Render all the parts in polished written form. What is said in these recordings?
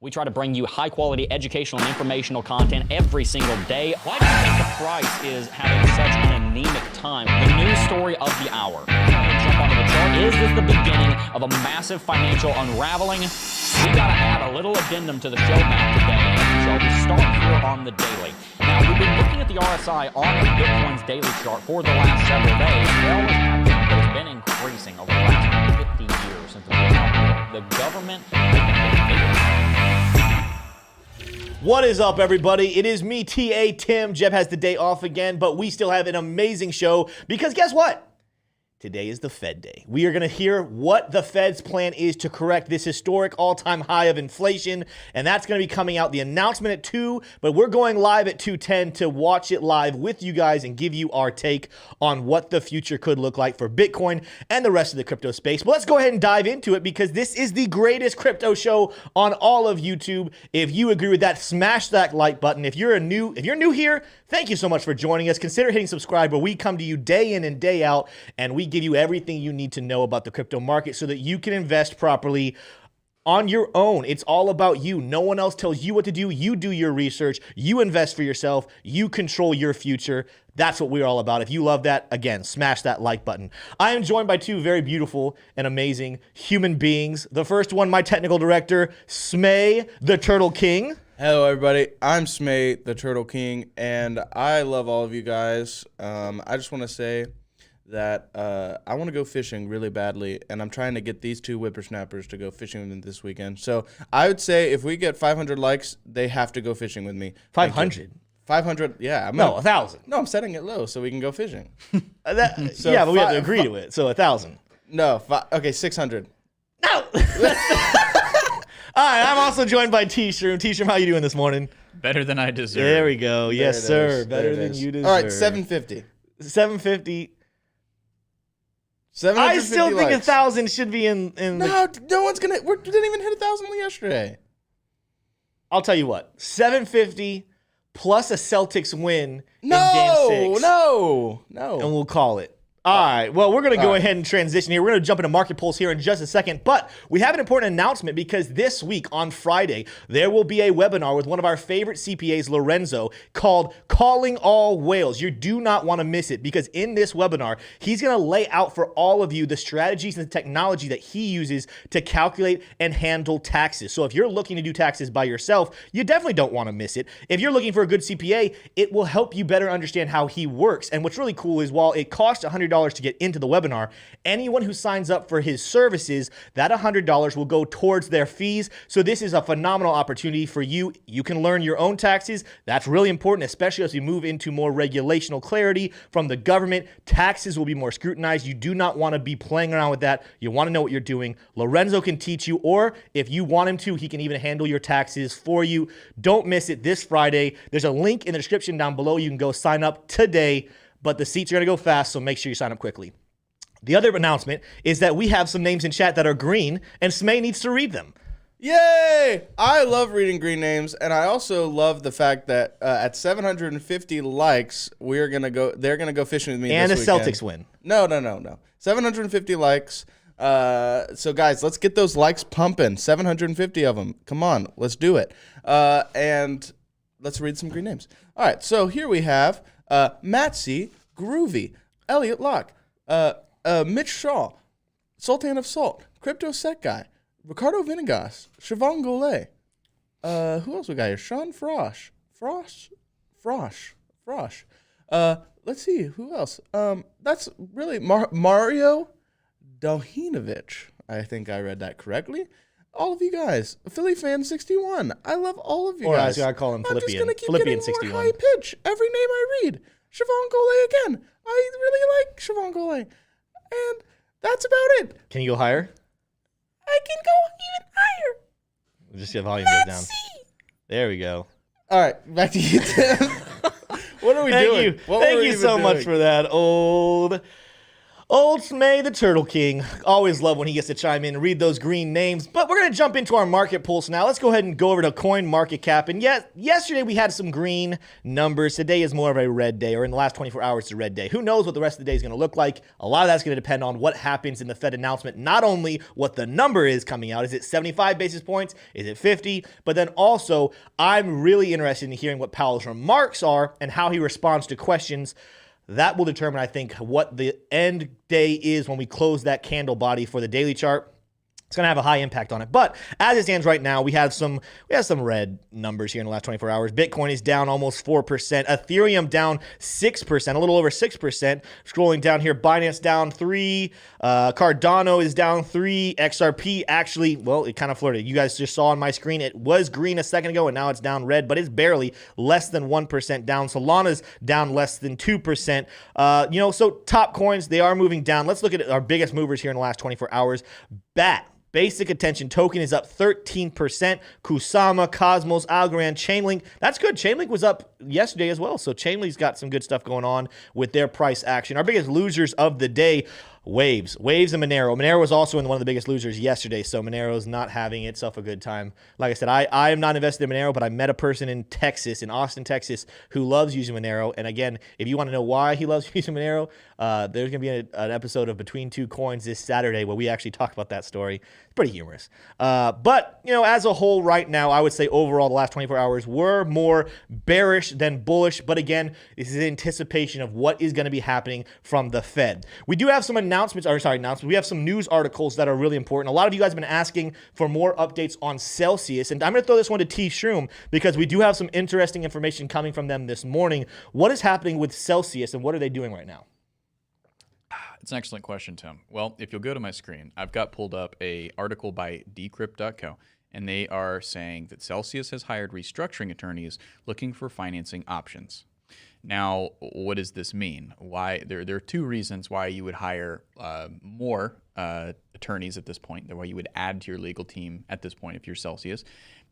We try to bring you high-quality educational and informational content every single day. Why do you think the price is having such an anemic time? The news story of the hour. Jump onto the chart. Is this the beginning of a massive financial unraveling? We've got to add a little addendum to the show map today, so we start here on the daily. Now, we've been looking at the RSI on Bitcoin's daily chart for the last several days. They always have been, but it's been increasing over the last 50 years since the Bitcoin. The government has been What is up, everybody? It is me, TA Tim. Jebb has the day off again, but we still have an amazing show because guess what? Today is the Fed day. We are going to hear what the Fed's plan is to correct this historic all-time high of inflation, and that's going to be coming out, the announcement at 2, but we're going live at 2:10 to watch it live with you guys and give you our take on what the future could look like for Bitcoin and the rest of the crypto space. But let's go ahead and dive into it because this is the greatest crypto show on all of YouTube. If you agree with that, smash that like button. If you're new here, thank you so much for joining us. Consider hitting subscribe, where we come to you day in and day out, and we give you everything you need to know about the crypto market so that you can invest properly on your own. It's all about you. No one else tells you what to do. You do your research. You invest for yourself. You control your future. That's what we're all about. If you love that, again, smash that like button. I am joined by two very beautiful and amazing human beings. The first one, my technical director, Smay, the Turtle King. Hello, everybody. I'm Smay, the Turtle King, and I love all of you guys. I just want to say that I want to go fishing really badly, and I'm trying to get these two whippersnappers to go fishing with me this weekend. So I would say if we get 500 likes, they have to go fishing with me. 500? 500, yeah. No, 1,000. No, I'm setting it low so we can go fishing. Yeah, but we have to agree to it, so 1,000. No, okay, 600. No! All right, I'm also joined by T-Shroom. T-Shroom, how you doing this morning? Better than I deserve. There we go. Yes, sir. Better than you deserve. All right, 750. 750. 750 I still think likes. 1,000 should be in No, no one's going to. We didn't even hit 1,000 yesterday. I'll tell you what. 750 plus a Celtics win in Game 6. No. And we'll call it. All right. Well, we're going to go ahead and transition here. We're going to jump into market pulse here in just a second. But we have an important announcement because this week on Friday, there will be a webinar with one of our favorite CPAs, Lorenzo, called Calling All Whales. You do not want to miss it because in this webinar, he's going to lay out for all of you the strategies and the technology that he uses to calculate and handle taxes. So if you're looking to do taxes by yourself, you definitely don't want to miss it. If you're looking for a good CPA, it will help you better understand how he works. And what's really cool is while it costs $100 to get into the webinar, anyone who signs up for his services, that $100 will go towards their fees. So this is a phenomenal opportunity for you. You can learn your own taxes. That's really important, especially as we move into more regulational clarity from the government. Taxes will be more scrutinized. You do not want to be playing around with that. You want to know what you're doing. Lorenzo can teach you, or if you want him to, he can even handle your taxes for you. Don't miss it this Friday. There's a link in the description down below. You can go sign up today. But the seats are going to go fast, so make sure you sign up quickly. The other announcement is that we have some names in chat that are green, and Smay needs to read them. Yay! I love reading green names, and I also love the fact that at 750 likes, they're gonna go fishing with me And a this weekend. Celtics win. No. 750 likes. So guys, let's get those likes pumping. 750 of them. Come on, let's do it. And let's read some green names. All right, so here we have Matsy Groovy, Elliot Locke, Mitch Shaw, Sultan of Salt, Crypto Set Guy, Ricardo Vinegas, Siobhan Goulet. Who else we got here? Sean Frosh. Let's see, who else? That's really Mario Dohinovich. I think I read that correctly. All of you guys. Philly Fan 61. I love all of you Or guys. as I call him, I'm just Philippian. going to keep Philippian getting 61. more high pitch every name I read. Siobhan Goulet again. I really like Siobhan Goulet. And that's about it. Can you go higher? I can go even higher. Just your volume goes down. Let's see. There we go. All right, back to you, Tim. What are we doing? Thank you so much for that, old Smay the Turtle King. Always love when he gets to chime in and read those green names. But we're going to jump into our market pulse now. Let's go ahead and go over to CoinMarketCap. And yet, yesterday we had some green numbers. Today is more of a red day, or in the last 24 hours, it's a red day. Who knows what the rest of the day is going to look like? A lot of that's going to depend on what happens in the Fed announcement. Not only what the number is coming out. Is it 75 basis points? Is it 50? But then also, I'm really interested in hearing what Powell's remarks are and how he responds to questions. That will determine, I think, what the end day is when we close that candle body for the daily chart. It's going to have a high impact on it. But as it stands right now, we have some red numbers here in the last 24 hours. Bitcoin is down almost 4%. Ethereum down 6%, a little over 6%. Scrolling down here, Binance down 3%. Cardano is down 3%. XRP actually, well, it kind of flirted. You guys just saw on my screen, it was green a second ago, and now it's down red, but it's barely less than 1% down. Solana's down less than 2%. So top coins, they are moving down. Let's look at our biggest movers here in the last 24 hours. BAT. Basic attention token is up 13%. Kusama, Cosmos, Algorand, Chainlink. That's good. Chainlink was up yesterday as well. So Chainlink's got some good stuff going on with their price action. Our biggest losers of the day, Waves and Monero. Monero was also in one of the biggest losers yesterday, so Monero's not having itself a good time. Like I said, I am not invested in Monero, but I met a person in Austin, Texas, who loves using Monero. And again, if you want to know why he loves using Monero, there's going to be an episode of Between Two Coins this Saturday where we actually talk about that story. It's pretty humorous. But as a whole right now, I would say overall the last 24 hours were more bearish than bullish. But again, this is anticipation of what is going to be happening from the Fed. We do have some announcements. We have some news articles that are really important. A lot of you guys have been asking for more updates on Celsius, and I'm going to throw this one to T. Shroom because we do have some interesting information coming from them this morning. What is happening with Celsius, and what are they doing right now? It's an excellent question, Tim. Well, if you'll go to my screen, I've got pulled up an article by Decrypt.co, and they are saying that Celsius has hired restructuring attorneys looking for financing options. Now, what does this mean? Why there are two reasons why you would hire more attorneys at this point, why you would add to your legal team at this point if you're Celsius.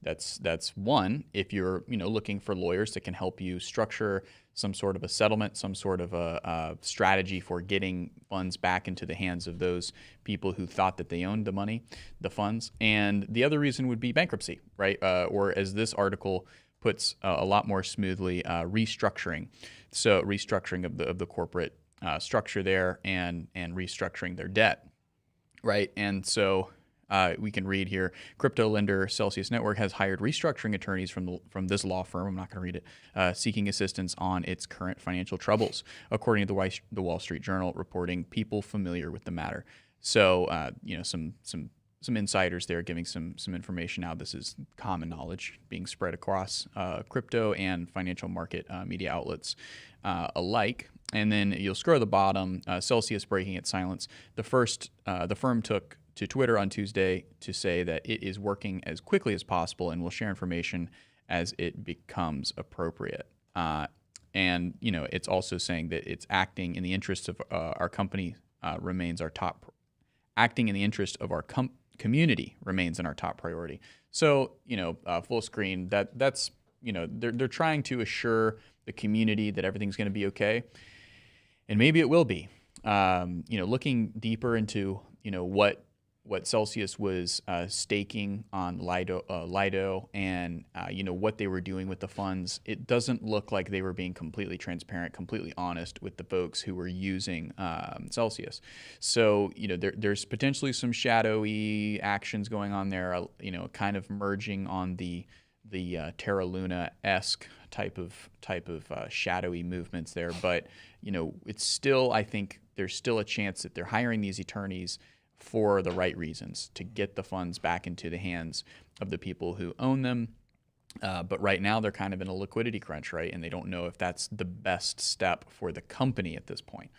That's one, if you're looking for lawyers that can help you structure some sort of a settlement, some sort of a strategy for getting funds back into the hands of those people who thought that they owned the funds. And the other reason would be bankruptcy, right? Or as this article puts a lot more smoothly, restructuring. So restructuring of the corporate structure there and restructuring their debt, right? And so we can read here, crypto lender Celsius Network has hired restructuring attorneys from this law firm, I'm not going to read it, seeking assistance on its current financial troubles, according to the Wall Street Journal, reporting people familiar with the matter. So, some insiders there giving some information out. This is common knowledge being spread across crypto and financial market media outlets alike. And then you'll scroll to the bottom, Celsius breaking its silence. The firm took to Twitter on Tuesday to say that it is working as quickly as possible and will share information as it becomes appropriate. And it's also saying that it's acting in the interest of our company remains our top. Acting in the interest of our community remains in our top priority. So, full screen, that's they're trying to assure the community that everything's going to be okay. And maybe it will be. Looking deeper into, what Celsius was staking on Lido and, what they were doing with the funds, it doesn't look like they were being completely transparent, completely honest with the folks who were using Celsius. So, there's potentially some shadowy actions going on there, kind of merging on the Terra Luna-esque type of shadowy movements there. But, it's still, I think there's still a chance that they're hiring these attorneys for the right reasons, to get the funds back into the hands of the people who own them. But right now they're kind of in a liquidity crunch, right? And they don't know if that's the best step for the company at this point.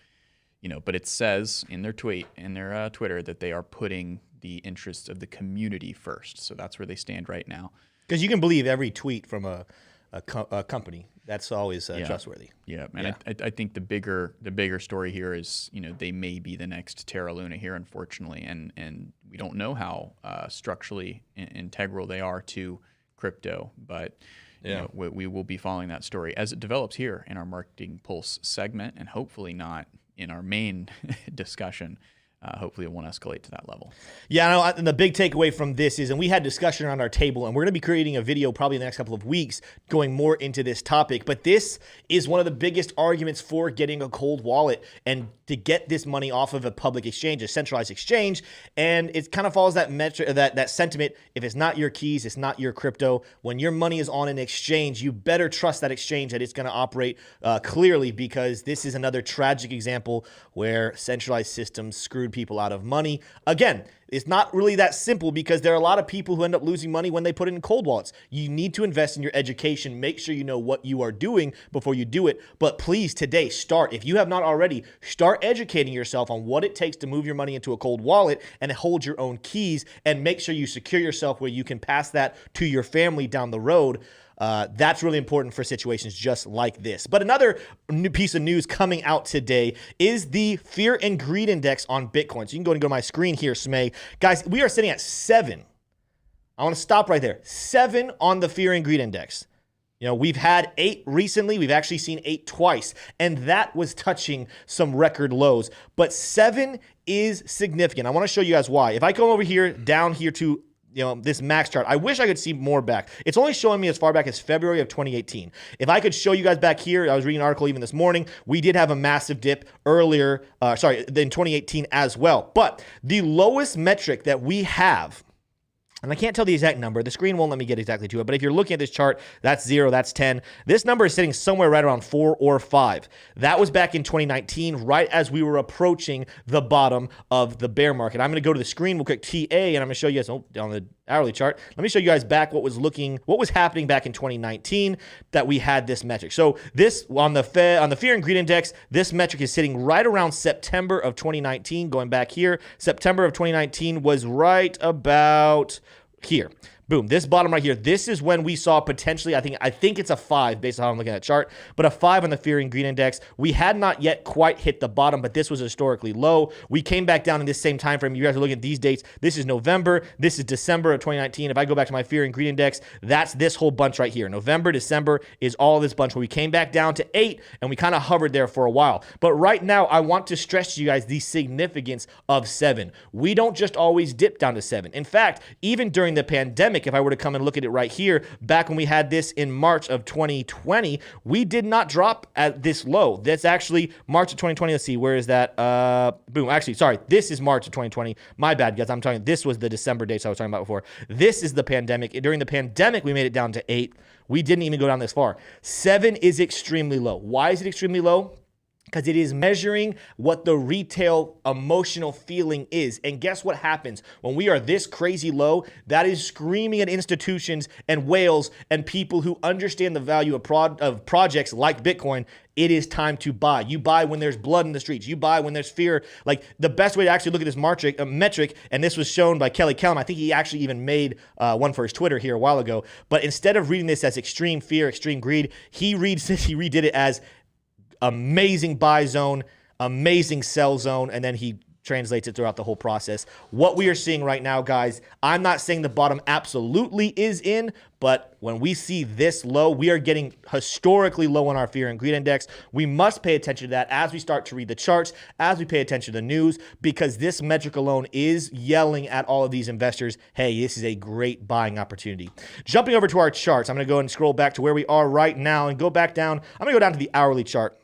But it says in their Twitter that they are putting the interests of the community first. So that's where they stand right now. Because you can believe every tweet from a company. That's always trustworthy. Yeah, and I think the bigger story here is they may be the next Terra Luna here, unfortunately, and we don't know how structurally integral they are to crypto, but we will be following that story as it develops here in our Marketing Pulse segment, and hopefully not in our main discussion hopefully it won't escalate to that level. Yeah, I know, and the big takeaway from this is, and we had discussion around our table, and we're going to be creating a video probably in the next couple of weeks going more into this topic, but this is one of the biggest arguments for getting a cold wallet and to get this money off of a public exchange, a centralized exchange, and it kind of follows that that sentiment. If it's not your keys, it's not your crypto. When your money is on an exchange, you better trust that exchange that it's going to operate clearly, because this is another tragic example where centralized systems screwed people out of money. Again, it's not really that simple, because there are a lot of people who end up losing money when they put it in cold wallets. You need to invest in your education. Make sure you know what you are doing before you do it. But please, today, start. If you have not already, start educating yourself on what it takes to move your money into a cold wallet and hold your own keys, and make sure you secure yourself where you can pass that to your family down the road. That's really important for situations just like this. But another new piece of news coming out today is the fear and greed index on Bitcoin. So you can go and go to my screen here, Smay. Guys, we are sitting at 7. I want to stop right there. 7 on the fear and greed index. You know, we've had 8 recently. We've actually seen 8 twice, and that was touching some record lows. But 7 is significant. I want to show you guys why. If I come over here, down here to this max chart, I wish I could see more back. It's only showing me as far back as February of 2018. If I could show you guys back here, I was reading an article even this morning. We did have a massive dip earlier, in 2018 as well. But the lowest metric that we have, and I can't tell the exact number. The screen won't let me get exactly to it. But if you're looking at this chart, that's 0, that's 10. This number is sitting somewhere right around 4 or 5. That was back in 2019, right as we were approaching the bottom of the bear market. I'm going to go to the screen. We'll click TA, and I'm going to show you guys on the hourly chart. Let me show you guys back what was happening back in 2019 that we had this metric. So this on the fear and greed index, this metric is sitting right around September of 2019. Going back here, September of 2019 was right about here. Boom, this bottom right here, this is when we saw potentially, I think it's a 5 based on how I'm looking at the chart, but a 5 on the fear and greed index. We had not yet quite hit the bottom, but this was historically low. We came back down in this same time frame. You guys are looking at these dates. This is November. This is December of 2019. If I go back to my fear and greed index, that's this whole bunch right here. November, December is all this bunch where we came back down to 8, and we kind of hovered there for a while. But right now, I want to stress to you guys the significance of 7. We don't just always dip down to 7. In fact, even during the pandemic, if I were to come and look at it right here, back when we had this in March of 2020, we did not drop at this low. That's actually March of 2020. Let's see, where is that? Boom. Actually, sorry, this is March of 2020. My bad, guys. I'm talking, this was the December dates I was talking about before. This is the pandemic. During the pandemic, we made it down to 8. We didn't even go down this far. 7 is extremely low. Why is it extremely low? Because it is measuring what the retail emotional feeling is. And guess what happens when we are this crazy low? That is screaming at institutions and whales and people who understand the value of projects like Bitcoin. It is time to buy. You buy when there's blood in the streets. You buy when there's fear. Like, the best way to actually look at this metric, and this was shown by Kelly Kellum. I think he actually even made one for his Twitter here a while ago. But instead of reading this as extreme fear, extreme greed, he redid it as amazing buy zone, amazing sell zone, and then he translates it throughout the whole process. What we are seeing right now, guys, I'm not saying the bottom absolutely is in, but when we see this low, we are getting historically low on our fear and greed index. We must pay attention to that as we start to read the charts, as we pay attention to the news, because this metric alone is yelling at all of these investors, hey, this is a great buying opportunity. Jumping over to our charts, I'm going to go and scroll back to where we are right now and go back down. I'm going to go down to the hourly chart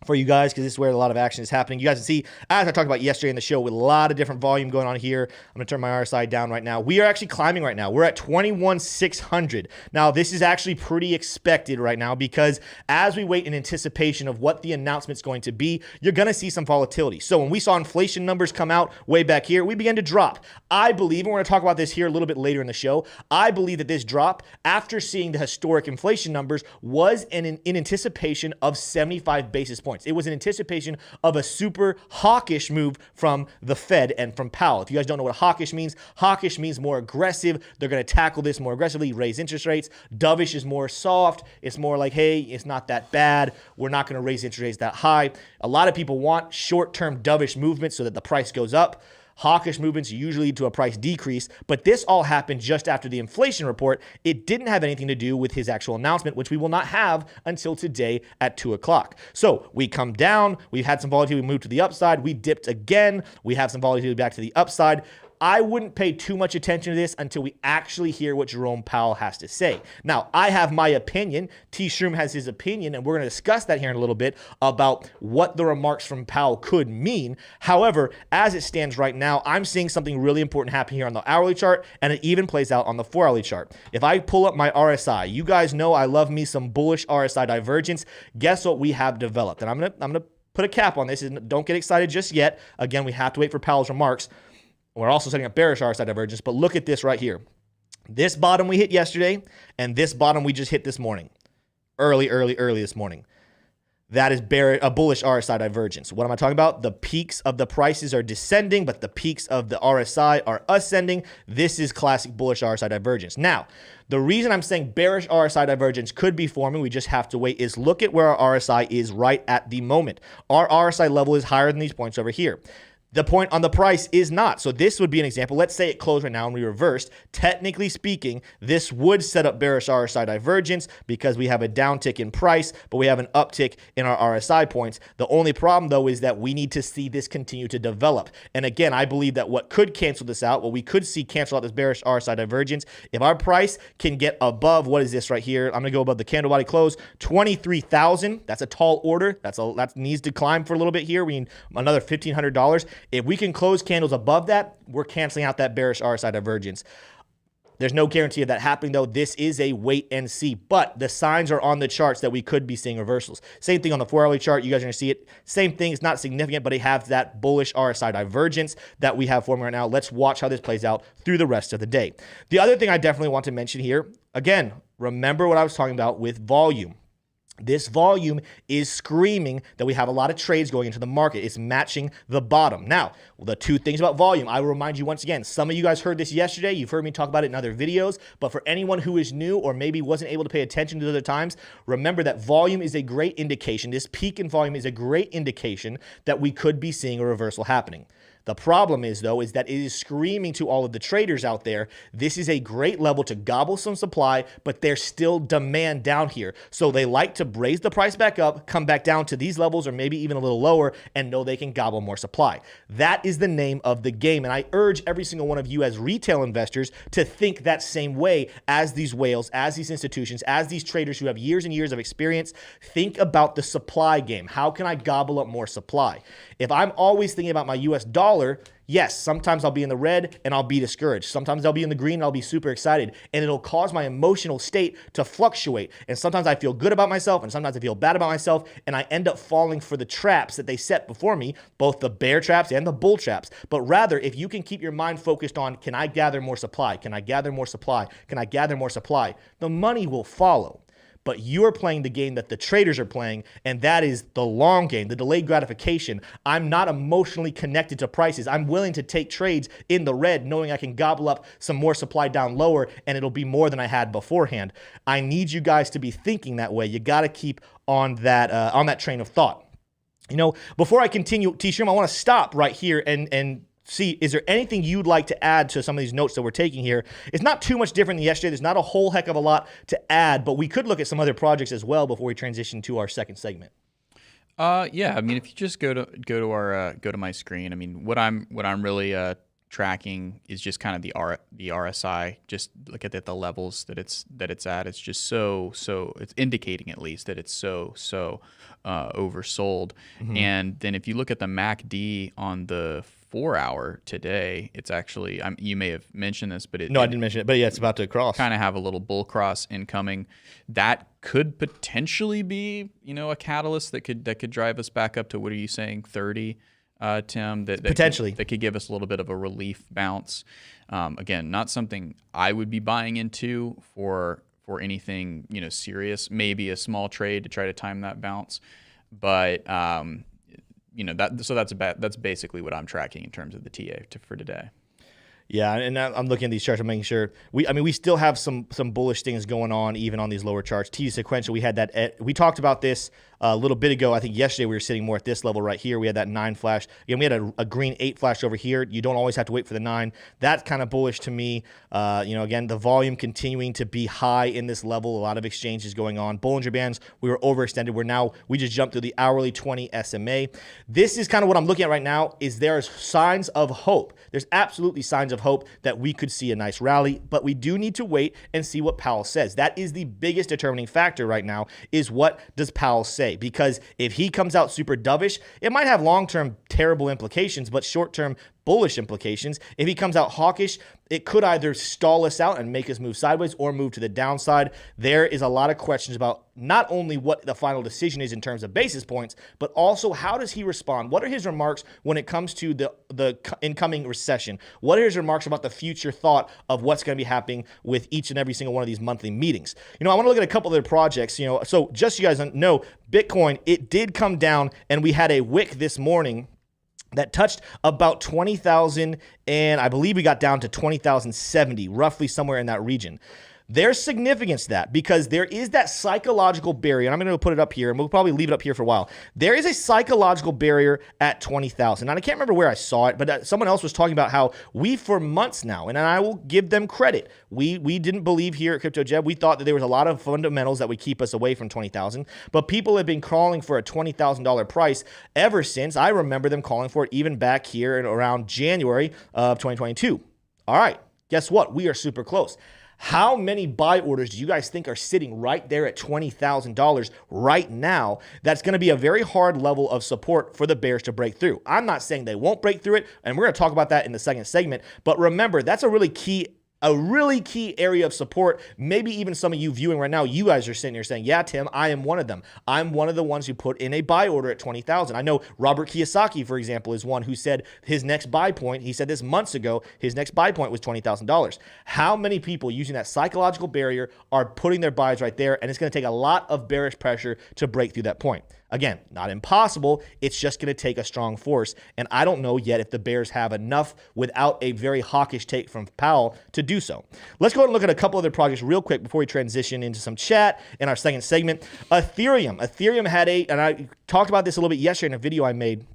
for you guys, because this is where a lot of action is happening. You guys can see, as I talked about yesterday in the show, with a lot of different volume going on here. I'm going to turn my RSI down right now. We are actually climbing right now. We're at 21,600. Now, this is actually pretty expected right now, because as we wait in anticipation of what the announcement's going to be, you're going to see some volatility. So when we saw inflation numbers come out way back here, we began to drop. I believe, and we're going to talk about this here a little bit later in the show, I believe that this drop, after seeing the historic inflation numbers, was in anticipation of 75 basis points. It was an anticipation of a super hawkish move from the Fed and from Powell. If you guys don't know what hawkish means more aggressive. They're going to tackle this more aggressively, raise interest rates. Dovish is more soft. It's more like, hey, it's not that bad. We're not going to raise interest rates that high. A lot of people want short-term dovish movement so that the price goes up. Hawkish movements usually lead to a price decrease, but this all happened just after the inflation report. It didn't have anything to do with his actual announcement, which we will not have until today at 2 o'clock. So we come down, we've had some volatility, we moved to the upside, we dipped again, we have some volatility back to the upside. I wouldn't pay too much attention to this until we actually hear what Jerome Powell has to say. Now, I have my opinion. T. Shroom has his opinion, and we're going to discuss that here in a little bit about what the remarks from Powell could mean. However, as it stands right now, I'm seeing something really important happen here on the hourly chart, and it even plays out on the 4-hourly chart. If I pull up my RSI, you guys know I love me some bullish RSI divergence. Guess what we have developed? And I'm gonna put a cap on this. Don't get excited just yet. Again, we have to wait for Powell's remarks. We're also setting up bearish RSI divergence, but look at this right here. This bottom we hit yesterday, and this bottom we just hit this morning. Early this morning. That is a bullish RSI divergence. What am I talking about? The peaks of the prices are descending, but the peaks of the RSI are ascending. This is classic bullish RSI divergence. Now, the reason I'm saying bearish RSI divergence could be forming, we just have to wait, is look at where our RSI is right at the moment. Our RSI level is higher than these points over here. The point on the price is not. So this would be an example. Let's say it closed right now and we reversed. Technically speaking, this would set up bearish RSI divergence because we have a downtick in price, but we have an uptick in our RSI points. The only problem, though, is that we need to see this continue to develop. And again, I believe that what could cancel this out, what we could see cancel out this bearish RSI divergence, if our price can get above, what is this right here? I'm going to go above the candle body close, 23,000. That's a tall order. That needs to climb for a little bit here. We need another $1,500. If we can close candles above that, we're canceling out that bearish RSI divergence. There's no guarantee of that happening, though. This is a wait and see, but the signs are on the charts that we could be seeing reversals. Same thing on the 4-hourly chart. You guys are going to see it. Same thing. It's not significant, but it has that bullish RSI divergence that we have forming right now. Let's watch how this plays out through the rest of the day. The other thing I definitely want to mention here, again, remember what I was talking about with volume. This volume is screaming that we have a lot of trades going into the market. It's matching the bottom. Now, the two things about volume, I will remind you once again, some of you guys heard this yesterday. You've heard me talk about it in other videos. But for anyone who is new or maybe wasn't able to pay attention to other times, remember that volume is a great indication. This peak in volume is a great indication that we could be seeing a reversal happening. The problem is, though, is that it is screaming to all of the traders out there, this is a great level to gobble some supply, but there's still demand down here. So they like to raise the price back up, come back down to these levels or maybe even a little lower and know they can gobble more supply. That is the name of the game. And I urge every single one of you as retail investors to think that same way as these whales, as these institutions, as these traders who have years and years of experience. Think about the supply game. How can I gobble up more supply? If I'm always thinking about my US dollar, yes, sometimes I'll be in the red and I'll be discouraged. Sometimes I'll be in the green and I'll be super excited. And it'll cause my emotional state to fluctuate. And sometimes I feel good about myself and sometimes I feel bad about myself. And I end up falling for the traps that they set before me, both the bear traps and the bull traps. But rather, if you can keep your mind focused on, can I gather more supply? Can I gather more supply? Can I gather more supply? The money will follow. But you're playing the game that the traders are playing, and that is the long game, the delayed gratification. I'm not emotionally connected to prices. I'm willing to take trades in the red, knowing I can gobble up some more supply down lower, and it'll be more than I had beforehand. I need you guys to be thinking that way. You got to keep on that train of thought. You know, before I continue, T-Shroom, I want to stop right here and see, is there anything you'd like to add to some of these notes that we're taking here? It's not too much different than yesterday. There's not a whole heck of a lot to add, but we could look at some other projects as well before we transition to our second segment. Yeah, I mean, if you just go to my screen, I mean, what I'm really tracking is just kind of the RSI. Just look at the levels that it's at. It's just so it's indicating at least that it's so oversold. Mm-hmm. And then if you look at the MACD on the 4-hour today, it's actually, you may have mentioned this, but I didn't mention it, but yeah, it's about to cross. Kind of have a little bull cross incoming. That could potentially be, a catalyst that could drive us back up to, what are you saying, 30, Tim? That potentially that could give us a little bit of a relief bounce. Again, not something I would be buying into for anything serious. Maybe a small trade to try to time that bounce, but that's basically what I'm tracking in terms of the TA for today. Yeah, and I'm looking at these charts. I'm making sure we still have some bullish things going on even on these lower charts. T sequential, we had that. We talked about this a little bit ago. I think yesterday we were sitting more at this level right here. We had that 9 flash. Again, we had a green 8 flash over here. You don't always have to wait for the 9. That's kind of bullish to me. Again, the volume continuing to be high in this level. A lot of exchanges going on. Bollinger Bands, we were overextended. We just jumped through the hourly 20 SMA. This is kind of what I'm looking at right now. Is there's signs of hope. There's absolutely signs of hope that we could see a nice rally, but we do need to wait and see what Powell says. That is the biggest determining factor right now, is what does Powell say? Because if he comes out super dovish, it might have long-term terrible implications, but short-term bullish implications. If he comes out hawkish, it could either stall us out and make us move sideways or move to the downside. There is a lot of questions about not only what the final decision is in terms of basis points, but also how does he respond? What are his remarks when it comes to the incoming recession? What are his remarks about the future thought of what's going to be happening with each and every single one of these monthly meetings? I want to look at a couple of their projects. So just so you guys know, Bitcoin, it did come down, and we had a wick this morning that touched about 20,000, and I believe we got down to 20,070, roughly somewhere in that region. There's significance to that, because there is that psychological barrier, and I'm going to put it up here, and we'll probably leave it up here for a while. There is a psychological barrier at 20,000, and I can't remember where I saw it, but someone else was talking about how we, for months now, and I will give them credit, we didn't believe here at Crypto Jebb. We thought that there was a lot of fundamentals that would keep us away from 20,000, but people have been calling for a $20,000 price ever since. I remember them calling for it even back here in around January of 2022. All right, guess what? We are super close. How many buy orders do you guys think are sitting right there at $20,000 right now? That's going to be a very hard level of support for the bears to break through. I'm not saying they won't break through it, and we're going to talk about that in the second segment. But remember, that's a really key area of support. Maybe even some of you viewing right now, you guys are sitting here saying, yeah, Tim, I am one of them. I'm one of the ones who put in a buy order at 20,000. I know Robert Kiyosaki, for example, is one who said his next buy point, he said this months ago, his next buy point was $20,000. How many people using that psychological barrier are putting their buys right there? And it's going to take a lot of bearish pressure to break through that point. Again, not impossible. It's just going to take a strong force. And I don't know yet if the bears have enough without a very hawkish take from Powell to do so. Let's go ahead and look at a couple other projects real quick before we transition into some chat in our second segment. Ethereum had and I talked about this a little bit yesterday in a video I made.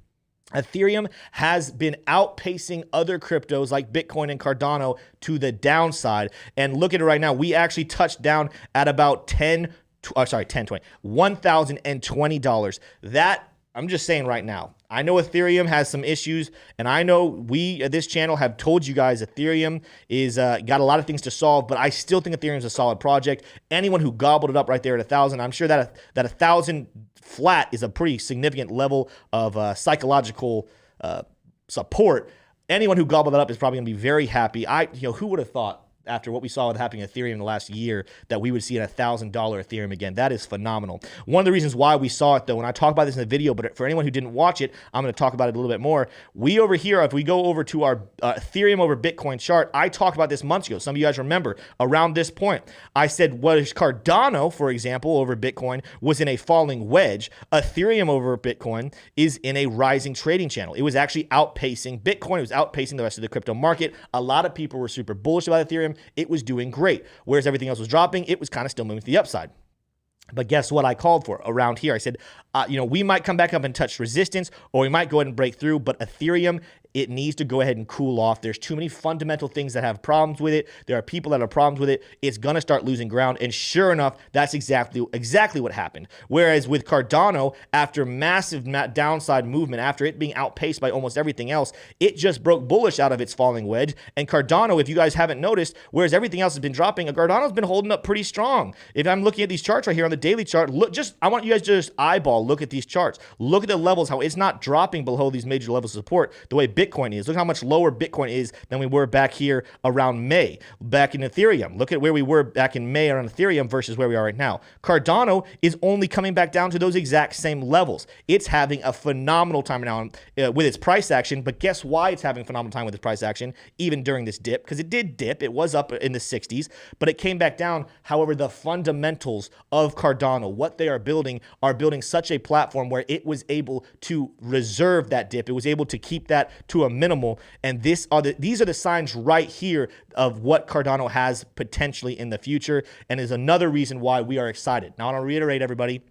Ethereum has been outpacing other cryptos like Bitcoin and Cardano to the downside. And look at it right now. We actually touched down at about $1,020. That, I'm just saying right now, I know Ethereum has some issues, and I know we at this channel have told you guys Ethereum is got a lot of things to solve, but I still think Ethereum is a solid project. Anyone who gobbled it up right there at 1,000, I'm sure that 1,000 flat is a pretty significant level of psychological support. Anyone who gobbled that up is probably going to be very happy. Who would have thought, after what we saw with happening at Ethereum in the last year, that we would see a $1,000 Ethereum again? That is phenomenal. One of the reasons why we saw it, though, and I talked about this in the video, but for anyone who didn't watch it, I'm going to talk about it a little bit more. We over here, if we go over to our Ethereum over Bitcoin chart, I talked about this months ago. Some of you guys remember around this point. I said, Cardano, for example, over Bitcoin was in a falling wedge. Ethereum over Bitcoin is in a rising trading channel. It was actually outpacing Bitcoin. It was outpacing the rest of the crypto market. A lot of people were super bullish about Ethereum. It was doing great. Whereas everything else was dropping, it was kind of still moving to the upside. But guess what I called for around here? I said, we might come back up and touch resistance, or we might go ahead and break through, but Ethereum, it needs to go ahead and cool off. There's too many fundamental things that have problems with it. There are people that have problems with it. It's going to start losing ground. And sure enough, that's exactly what happened. Whereas with Cardano, after massive downside movement, after it being outpaced by almost everything else, it just broke bullish out of its falling wedge. And Cardano, if you guys haven't noticed, whereas everything else has been dropping, Cardano's been holding up pretty strong. If I'm looking at these charts right here on the daily chart, I want you guys to just look at these charts. Look at the levels, how it's not dropping below these major levels of support the way Bitcoin is. Look how much lower Bitcoin is than we were back here around May, back in Ethereum. Look at where we were back in May around Ethereum versus where we are right now. Cardano is only coming back down to those exact same levels. It's having a phenomenal time now with its price action, but guess why it's having a phenomenal time with its price action, even during this dip? Because it did dip. It was up in the 60s, but it came back down. However, the fundamentals of Cardano, what they are building such a platform where it was able to reserve that dip. It was able to keep that to a minimal. And these are the signs right here of what Cardano has potentially in the future, and is another reason why we are excited. Now, I want to reiterate, everybody,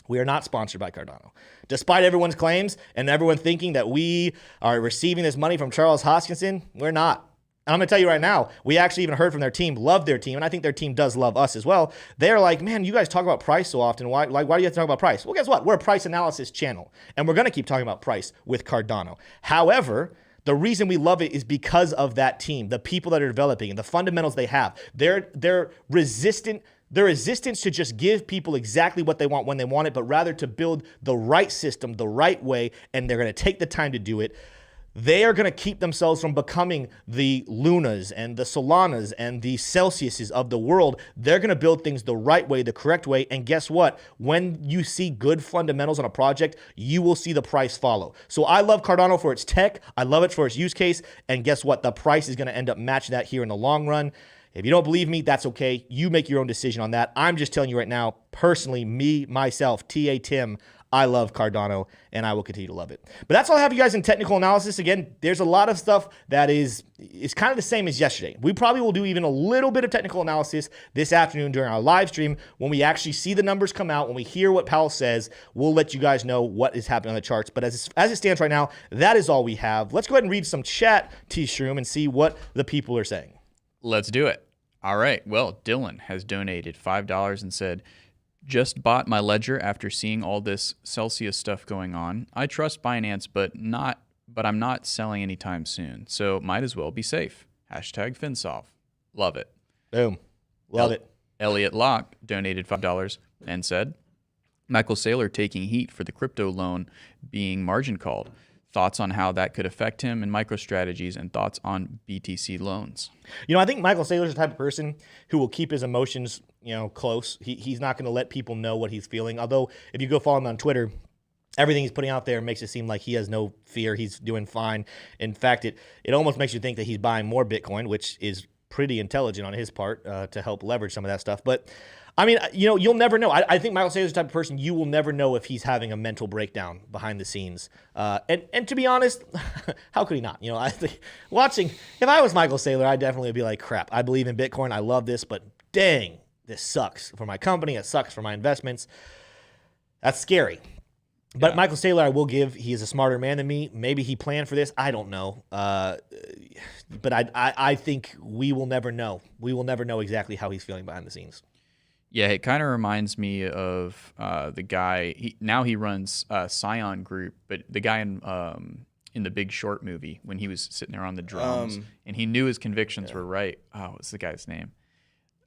We are not sponsored by Cardano. Despite everyone's claims and everyone thinking that we are receiving this money from Charles Hoskinson, we're not. And I'm going to tell you right now, we actually even heard from their team, love their team, and I think their team does love us as well. They're like, man, you guys talk about price so often. Why do you have to talk about price? Well, guess what? We're a price analysis channel, and we're going to keep talking about price with Cardano. However, the reason we love it is because of that team, the people that are developing, and the fundamentals they have. They're resistant. Their resistance to just give people exactly what they want when they want it, but rather to build the right system the right way, and they're going to take the time to do it. They are going to keep themselves from becoming the Lunas and the Solanas and the Celsiuses of the world. They're going to build things the right way, the correct way. And guess what? When you see good fundamentals on a project, you will see the price follow. So I love Cardano for its tech. I love it for its use case. And guess what? The price is going to end up matching that here in the long run. If you don't believe me, that's okay. You make your own decision on that. I'm just telling you right now, personally, myself, T.A. Tim, I love Cardano, and I will continue to love it. But that's all I have you guys in technical analysis. Again, there's a lot of stuff that is kind of the same as yesterday. We probably will do even a little bit of technical analysis this afternoon during our live stream. When we actually see the numbers come out, when we hear what Powell says, we'll let you guys know what is happening on the charts. But as it stands right now, that is all we have. Let's go ahead and read some chat, T-Shroom, and see what the people are saying. Let's do it. All right. Well, Dylan has donated $5 and said, just bought my ledger after seeing all this Celsius stuff going on. I trust Binance, but I'm not selling anytime soon. So might as well be safe. Hashtag FinSolve. Love it. Boom. Love it. Elliot Locke donated $5 and said, Michael Saylor taking heat for the crypto loan being margin called. Thoughts on how that could affect him and MicroStrategies, and thoughts on BTC loans. I think Michael Saylor's the type of person who will keep his emotions, close. He's not going to let people know what he's feeling. Although, if you go follow him on Twitter, everything he's putting out there makes it seem like he has no fear. He's doing fine. In fact, it almost makes you think that he's buying more Bitcoin, which is pretty intelligent on his part to help leverage some of that stuff. But I mean, you'll never know. I think Michael Saylor's the type of person you will never know if he's having a mental breakdown behind the scenes. And to be honest, how could he not? I think if I was Michael Saylor, I definitely would be like, crap, I believe in Bitcoin. I love this, but dang, this sucks for my company. It sucks for my investments. That's scary. But Michael Saylor, I will give, he is a smarter man than me. Maybe he planned for this. I don't know. But I think we will never know. We will never know exactly how he's feeling behind the scenes. Yeah, it kind of reminds me of the guy. He runs Scion Group, but the guy in the Big Short movie when he was sitting there on the drums and he knew his convictions were right. Oh, what's the guy's name?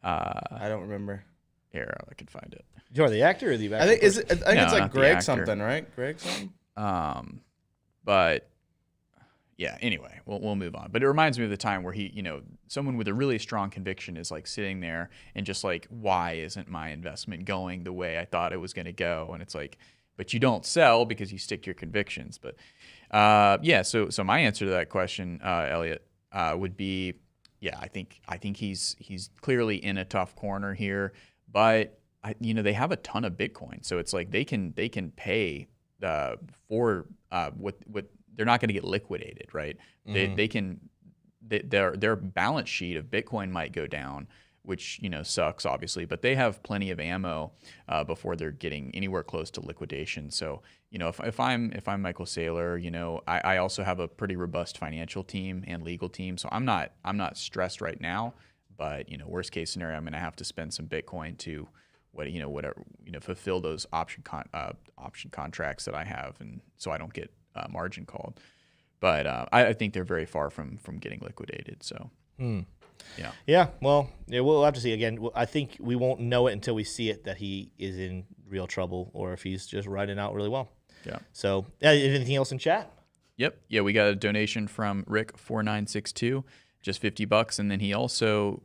I don't remember. Here, I could find it. You're the actor or the actor? I think it's like not the Greg actor. something, right? Greg something. But yeah. Anyway, we'll move on. But it reminds me of the time where someone with a really strong conviction is like sitting there and just like, why isn't my investment going the way I thought it was going to go? And it's like, but you don't sell because you stick to your convictions. But So my answer to that question, Elliot, would be, yeah, I think he's clearly in a tough corner here. But they have a ton of Bitcoin, so it's like they can pay for what they're not going to get liquidated, right? Mm-hmm. Their balance sheet of Bitcoin might go down, which sucks obviously, but they have plenty of ammo before they're getting anywhere close to liquidation. So if I'm Michael Saylor, I also have a pretty robust financial team and legal team, so I'm not stressed right now. But worst case scenario, I'm going to have to spend some Bitcoin to fulfill those option contracts that I have, and so I don't get margin called. But I think they're very far from getting liquidated. So yeah. Yeah. Well, we'll have to see. Again, I think we won't know it until we see it that he is in real trouble or if he's just riding out really well. Yeah. So anything else in chat? Yep. Yeah, we got a donation from Rick4962. Just $50, and then he also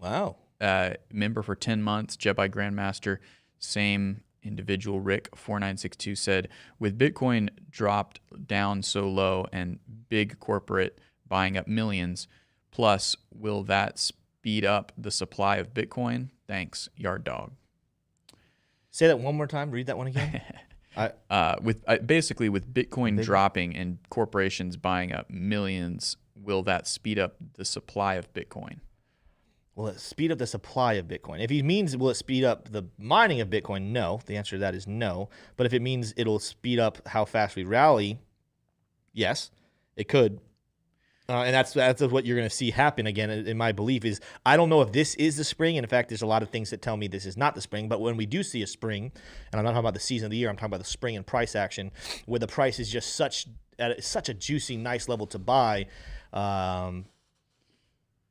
member for 10 months, Jebb Grandmaster, same individual. Rick4962 said, with Bitcoin dropped down so low and big corporate buying up millions, plus will that speed up the supply of Bitcoin? Thanks, Yard Dog. Say that one more time. Read that one again. Basically with Bitcoin dropping and corporations buying up millions, will that speed up the supply of Bitcoin? will it speed up the supply of Bitcoin? If he means will it speed up the mining of Bitcoin, no. The answer to that is no. But if it means it'll speed up how fast we rally, yes, it could. And that's what you're going to see happen again. In my belief is I don't know if this is the spring. And in fact, there's a lot of things that tell me this is not the spring. But when we do see a spring, and I'm not talking about the season of the year, I'm talking about the spring and price action, where the price is just such a juicy, nice level to buy. They're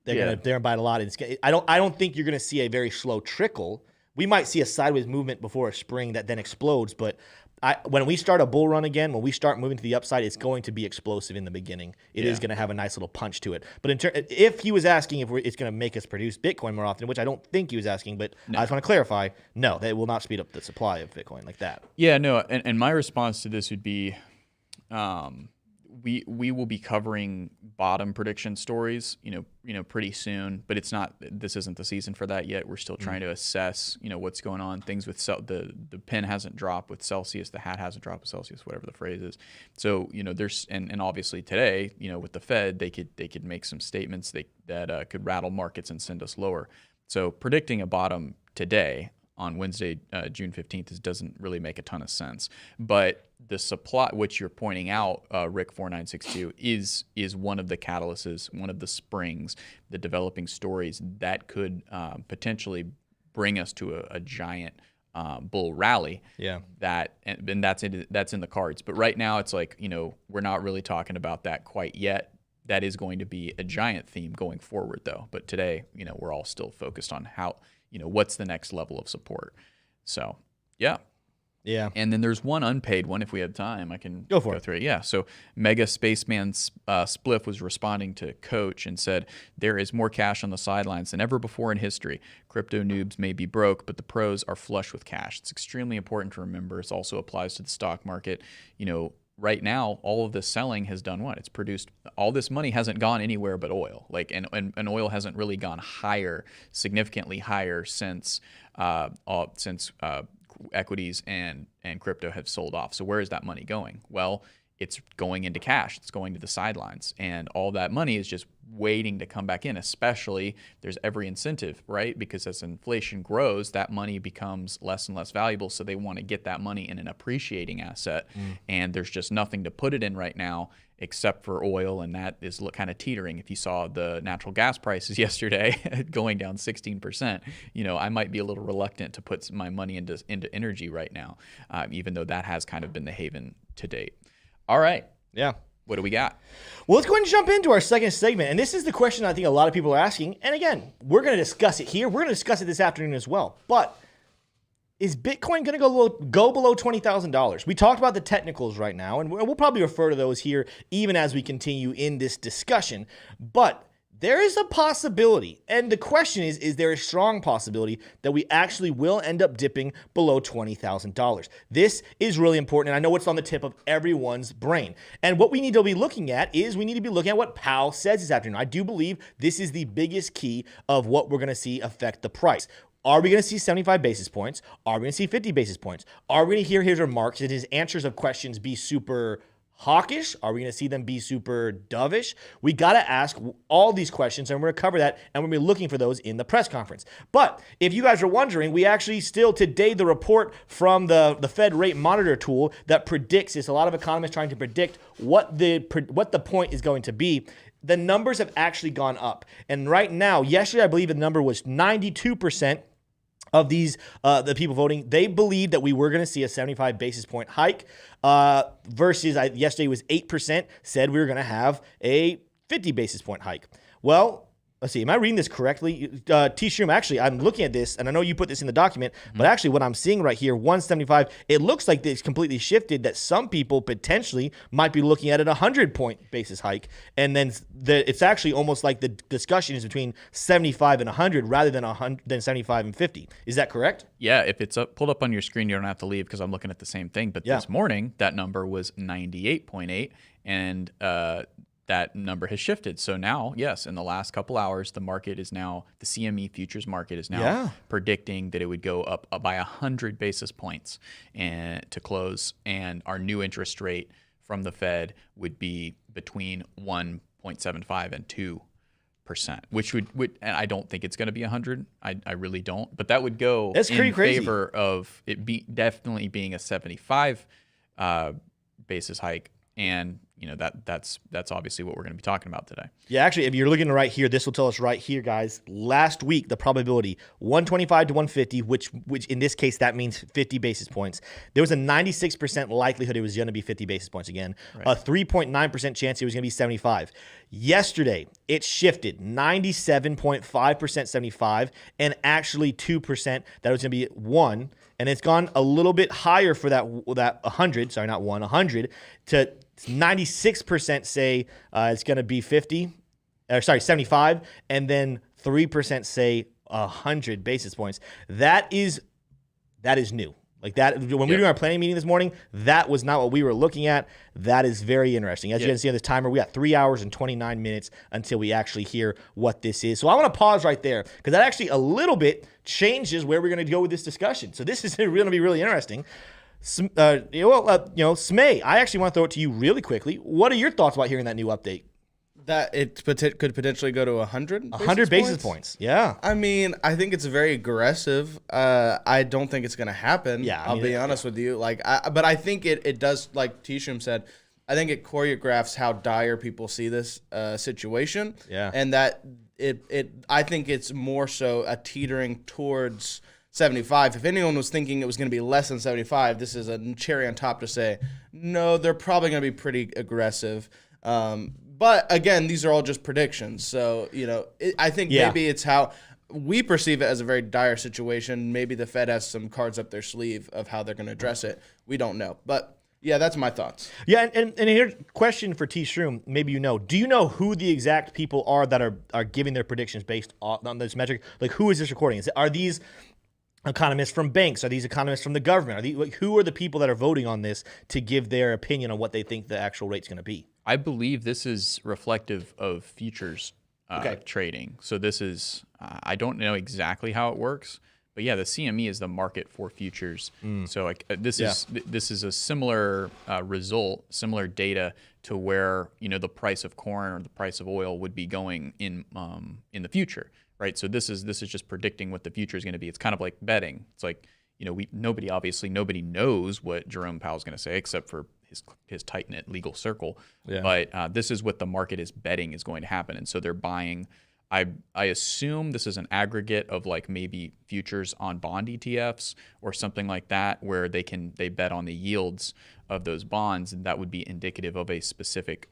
gonna buy a lot. I don't think you're gonna see a very slow trickle. We might see a sideways movement before a spring that then explodes, but when we start a bull run again, when we start moving to the upside, it's going to be explosive in the beginning. It is going to have a nice little punch to it. But if he was asking if it's going to make us produce Bitcoin more often, which I don't think he was asking, but I just want to clarify, no, that will not speed up the supply of Bitcoin like that. Yeah, no, and my response to this would be, we will be covering bottom prediction stories, pretty soon, but this isn't the season for that yet. We're still trying to assess, what's going on. Things with the pin hasn't dropped with Celsius, the hat hasn't dropped with Celsius, whatever the phrase is. So, there's, and obviously today, with the Fed, they could make some statements that could rattle markets and send us lower. So predicting a bottom today on Wednesday, June 15th, doesn't really make a ton of sense. But the supply, which you're pointing out, Rick 4962, is one of the catalysts, one of the springs, the developing stories that could potentially bring us to a giant bull rally. Yeah. And that's in the cards. But right now, it's like, we're not really talking about that quite yet. That is going to be a giant theme going forward, though. But today, we're all still focused on how, what's the next level of support. So, yeah. Yeah. And then there's one unpaid one. If we have time, I can go through it. Yeah. So Mega Spaceman Spliff was responding to Coach and said, there is more cash on the sidelines than ever before in history. Crypto noobs may be broke, but the pros are flush with cash. It's extremely important to remember. It also applies to the stock market. Right now, all of this selling has done what? It's produced, all this money hasn't gone anywhere but oil. And oil hasn't really gone higher, significantly higher since equities and crypto have sold off. So where is that money going? Well, it's going into cash. It's going to the sidelines. And all that money is just waiting to come back in, especially there's every incentive, right? Because as inflation grows, that money becomes less and less valuable. So they want to get that money in an appreciating asset. And there's just nothing to put it in right now except for oil, and that is kind of teetering. If you saw the natural gas prices yesterday going down 16%, I might be a little reluctant to put my money into energy right now, even though that has kind of been the haven to date. All right. Yeah. What do we got? Well, let's go ahead and jump into our second segment. And this is the question I think a lot of people are asking. And again, we're going to discuss it here. We're going to discuss it this afternoon as well. But is Bitcoin going to go below $20,000? We talked about the technicals right now, and we'll probably refer to those here even as we continue in this discussion. But there is a possibility, and the question is there a strong possibility that we actually will end up dipping below $20,000? This is really important, and I know it's on the tip of everyone's brain. And what we need to be looking at is we need to be looking at what Powell says this afternoon. I do believe this is the biggest key of what we're going to see affect the price. Are we going to see 75 basis points? Are we going to see 50 basis points? Are we going to hear his remarks and his answers of questions be super hawkish? Are we going to see them be super dovish? We got to ask all these questions, and we're going to cover that, and we're going to be looking for those in the press conference. But if you guys are wondering, we actually still today, the report from the Fed rate monitor tool that predicts this, a lot of economists trying to predict what the point is going to be. The numbers have actually gone up. And right now, yesterday, I believe the number was 92% of these, the people voting, they believed that we were going to see a 75 basis point hike versus yesterday was 8% said we were going to have a 50 basis point hike. Well, let's see. Am I reading this correctly? T-Shroom, actually, I'm looking at this, and I know you put this in the document, but actually what I'm seeing right here, 175, it looks like it's completely shifted, that some people potentially might be looking at a 100-point basis hike, and then it's actually almost like the discussion is between 75 and 100 rather than 75 and 50. Is that correct? Yeah, if it's pulled up on your screen, you don't have to leave because I'm looking at the same thing. But this morning, that number was 98.8, and that number has shifted. So now, yes, in the last couple hours, the market is now, the CME futures market is now predicting that it would go up by 100 basis points and to close. And our new interest rate from the Fed would be between 1.75 and 2 which would and I don't think it's going to be 100. I really don't. But that would go That's pretty in crazy. favor of it definitely being a 75 basis hike. And that's obviously what we're going to be talking about today. Yeah, actually, if you're looking right here, this will tell us right here, guys. Last week, the probability 125 to 150, which in this case that means 50 basis points. There was a 96% likelihood it was going to be 50 basis points again. Right. A 3.9% chance it was going to be 75. Yesterday, it shifted 97.5% 75, and actually 2% that it was going to be 1. And it's gone a little bit higher for that 100. Sorry, not 100 to 96% say it's going to be 75, and then 3% say 100 basis points. That is new. Like that, when we were doing our planning meeting this morning, that was not what we were looking at. That is very interesting. As you can see on this timer, we got 3 hours and 29 minutes until we actually hear what this is. So I want to pause right there because that actually a little bit changes where we're going to go with this discussion. So this is going to be really interesting. Smay, I actually want to throw it to you really quickly. What are your thoughts about hearing that new update? That it could potentially go to 100 100 basis points. Yeah. I mean, I think it's very aggressive. I don't think it's going to happen. Yeah, I'll be honest with you. But I think it does, like T-Shroom said, I think it choreographs how dire people see this situation. Yeah. And that I think it's more so a teetering towards 75. If anyone was thinking it was going to be less than 75, this is a cherry on top to say, no, they're probably going to be pretty aggressive. But again, these are all just predictions. So, I think maybe it's how we perceive it as a very dire situation. Maybe the Fed has some cards up their sleeve of how they're going to address it. We don't know. But yeah, that's my thoughts. Yeah, and here's a question for T. Shroom. Maybe you know. Do you know who the exact people are that are giving their predictions based on this metric? Like, who is this recording? Are these economists from banks? Are these economists from the government? Who are the people that are voting on this to give their opinion on what they think the actual rate's going to be? I believe this is reflective of futures trading. So this is, I don't know exactly how it works, but yeah, the CME is the market for futures. So this is a similar result, similar data to where the price of corn or the price of oil would be going in the future, right? So this is just predicting what the future is going to be. It's kind of like betting. It's like nobody knows what Jerome Powell is going to say except for his tight-knit legal circle. Yeah. But this is what the market is betting is going to happen. And so they're buying, I assume this is an aggregate of like maybe futures on bond ETFs or something like that, where they bet on the yields of those bonds, and that would be indicative of a specific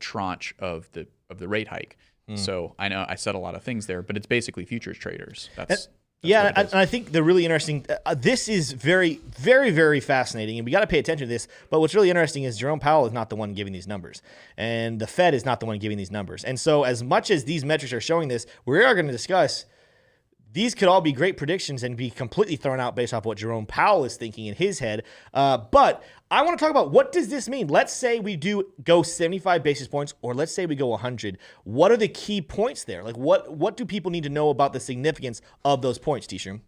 tranche of the rate hike. So I know I said a lot of things there, but it's basically futures traders. That's and I think the really interesting, this is very, very, very fascinating, and we got to pay attention to this. But what's really interesting is Jerome Powell is not the one giving these numbers, and the Fed is not the one giving these numbers. And so as much as these metrics are showing this, we are going to discuss these could all be great predictions and be completely thrown out based off what Jerome Powell is thinking in his head. But I want to talk about, what does this mean? Let's say we do go 75 basis points, or let's say we go 100. What are the key points there? Like, what do people need to know about the significance of those points, T-Shroom?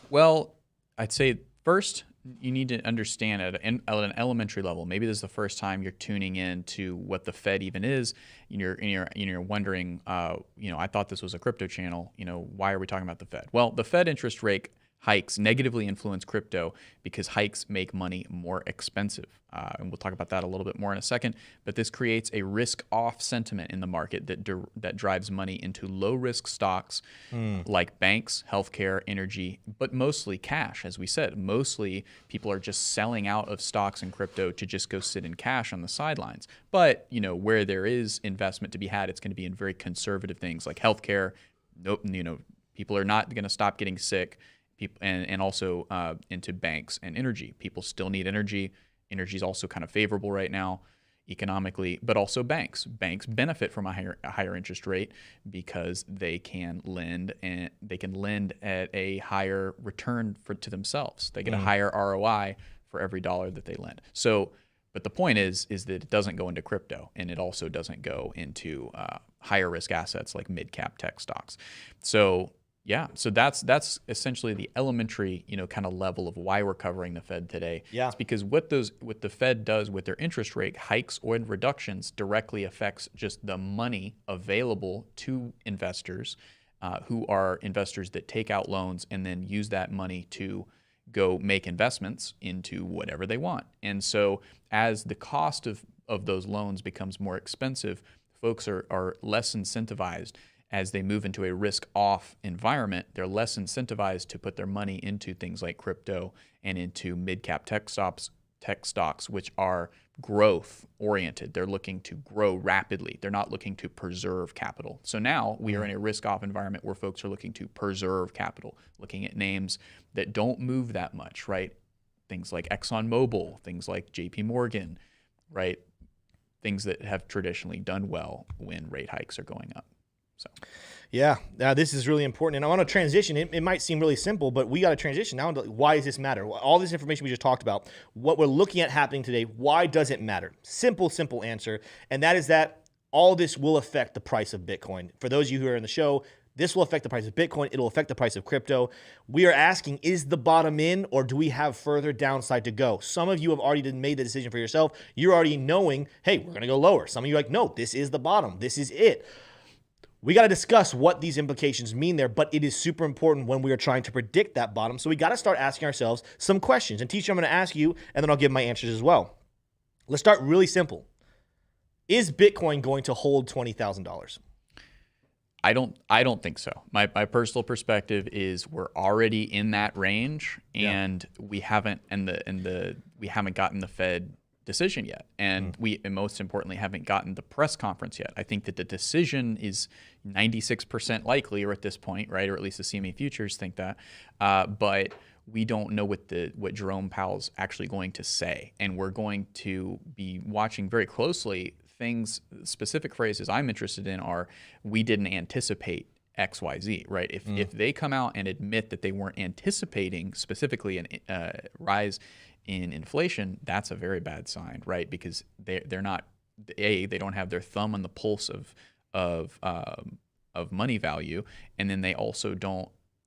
Well, I'd say first you need to understand at an elementary level. Maybe this is the first time you're tuning in to what the Fed even is. You're wondering, I thought this was a crypto channel. Why are we talking about the Fed? Well, the Fed interest rate hikes negatively influence crypto because hikes make money more expensive. And we'll talk about that a little bit more in a second. But this creates a risk-off sentiment in the market that drives money into low-risk stocks like banks, healthcare, energy, but mostly cash. As we said, mostly people are just selling out of stocks and crypto to just go sit in cash on the sidelines. But where there is investment to be had, it's going to be in very conservative things like healthcare. People are not going to stop getting sick. And also into banks and energy. People still need energy. Energy is also kind of favorable right now economically, but also banks. Banks benefit from a higher interest rate because they can lend at a higher return to themselves. They get a higher ROI for every dollar that they lend. So, but the point is that it doesn't go into crypto, and it also doesn't go into higher risk assets like mid-cap tech stocks. So Yeah, so that's essentially the elementary, kind of level of why we're covering the Fed today. Yeah. It's because what the Fed does with their interest rate hikes or reductions directly affects just the money available to investors, who are investors that take out loans and then use that money to go make investments into whatever they want. And so as the cost of those loans becomes more expensive, folks are less incentivized. As they move into a risk-off environment, they're less incentivized to put their money into things like crypto and into mid-cap tech stocks, which are growth-oriented. They're looking to grow rapidly. They're not looking to preserve capital. So now we are in a risk-off environment where folks are looking to preserve capital, looking at names that don't move that much, right? Things like ExxonMobil, things like JP Morgan, right? Things that have traditionally done well when rate hikes are going up. So, yeah, this is really important. And I want to transition. It might seem really simple, but we got to transition now into why does this matter? All this information we just talked about, what we're looking at happening today, why does it matter? Simple answer. And that is that all this will affect the price of Bitcoin. For those of you who are in the show, this will affect the price of Bitcoin. It'll affect the price of crypto. We are asking, is the bottom in, or do we have further downside to go? Some of you have already made the decision for yourself. You're already knowing, hey, we're going to go lower. Some of you are like, no, this is the bottom. This is it. We got to discuss what these implications mean there, but it is super important when we are trying to predict that bottom. So we got to start asking ourselves some questions. And teacher, I'm going to ask you, and then I'll give my answers as well. Let's start really simple. Is Bitcoin going to hold $20,000? I don't think so. My personal perspective is we're already in that range, and we haven't we haven't gotten the Fed decision yet, and and most importantly haven't gotten the press conference yet. I think that the decision is 96% likely, or at this point, right? Or at least the CME futures think that, but we don't know what Jerome Powell's actually going to say, and we're going to be watching very closely. Specific phrases I'm interested in are, we didn't anticipate XYZ, right? If they come out and admit that they weren't anticipating specifically a rise in inflation, that's a very bad sign, right? Because they're not, they don't have their thumb on the pulse of money value, and then they also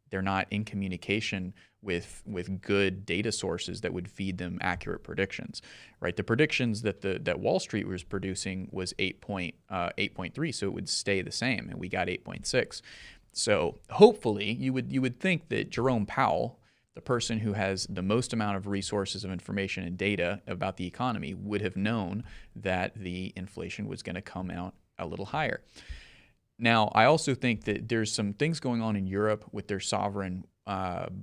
they're not in communication with good data sources that would feed them accurate predictions, right? The predictions that Wall Street was producing was 8.3, so it would stay the same, and we got 8.6. So hopefully you would think that Jerome Powell, the person who has the most amount of resources of information and data about the economy, would have known that the inflation was going to come out a little higher. Now, I also think that there's some things going on in Europe with their sovereign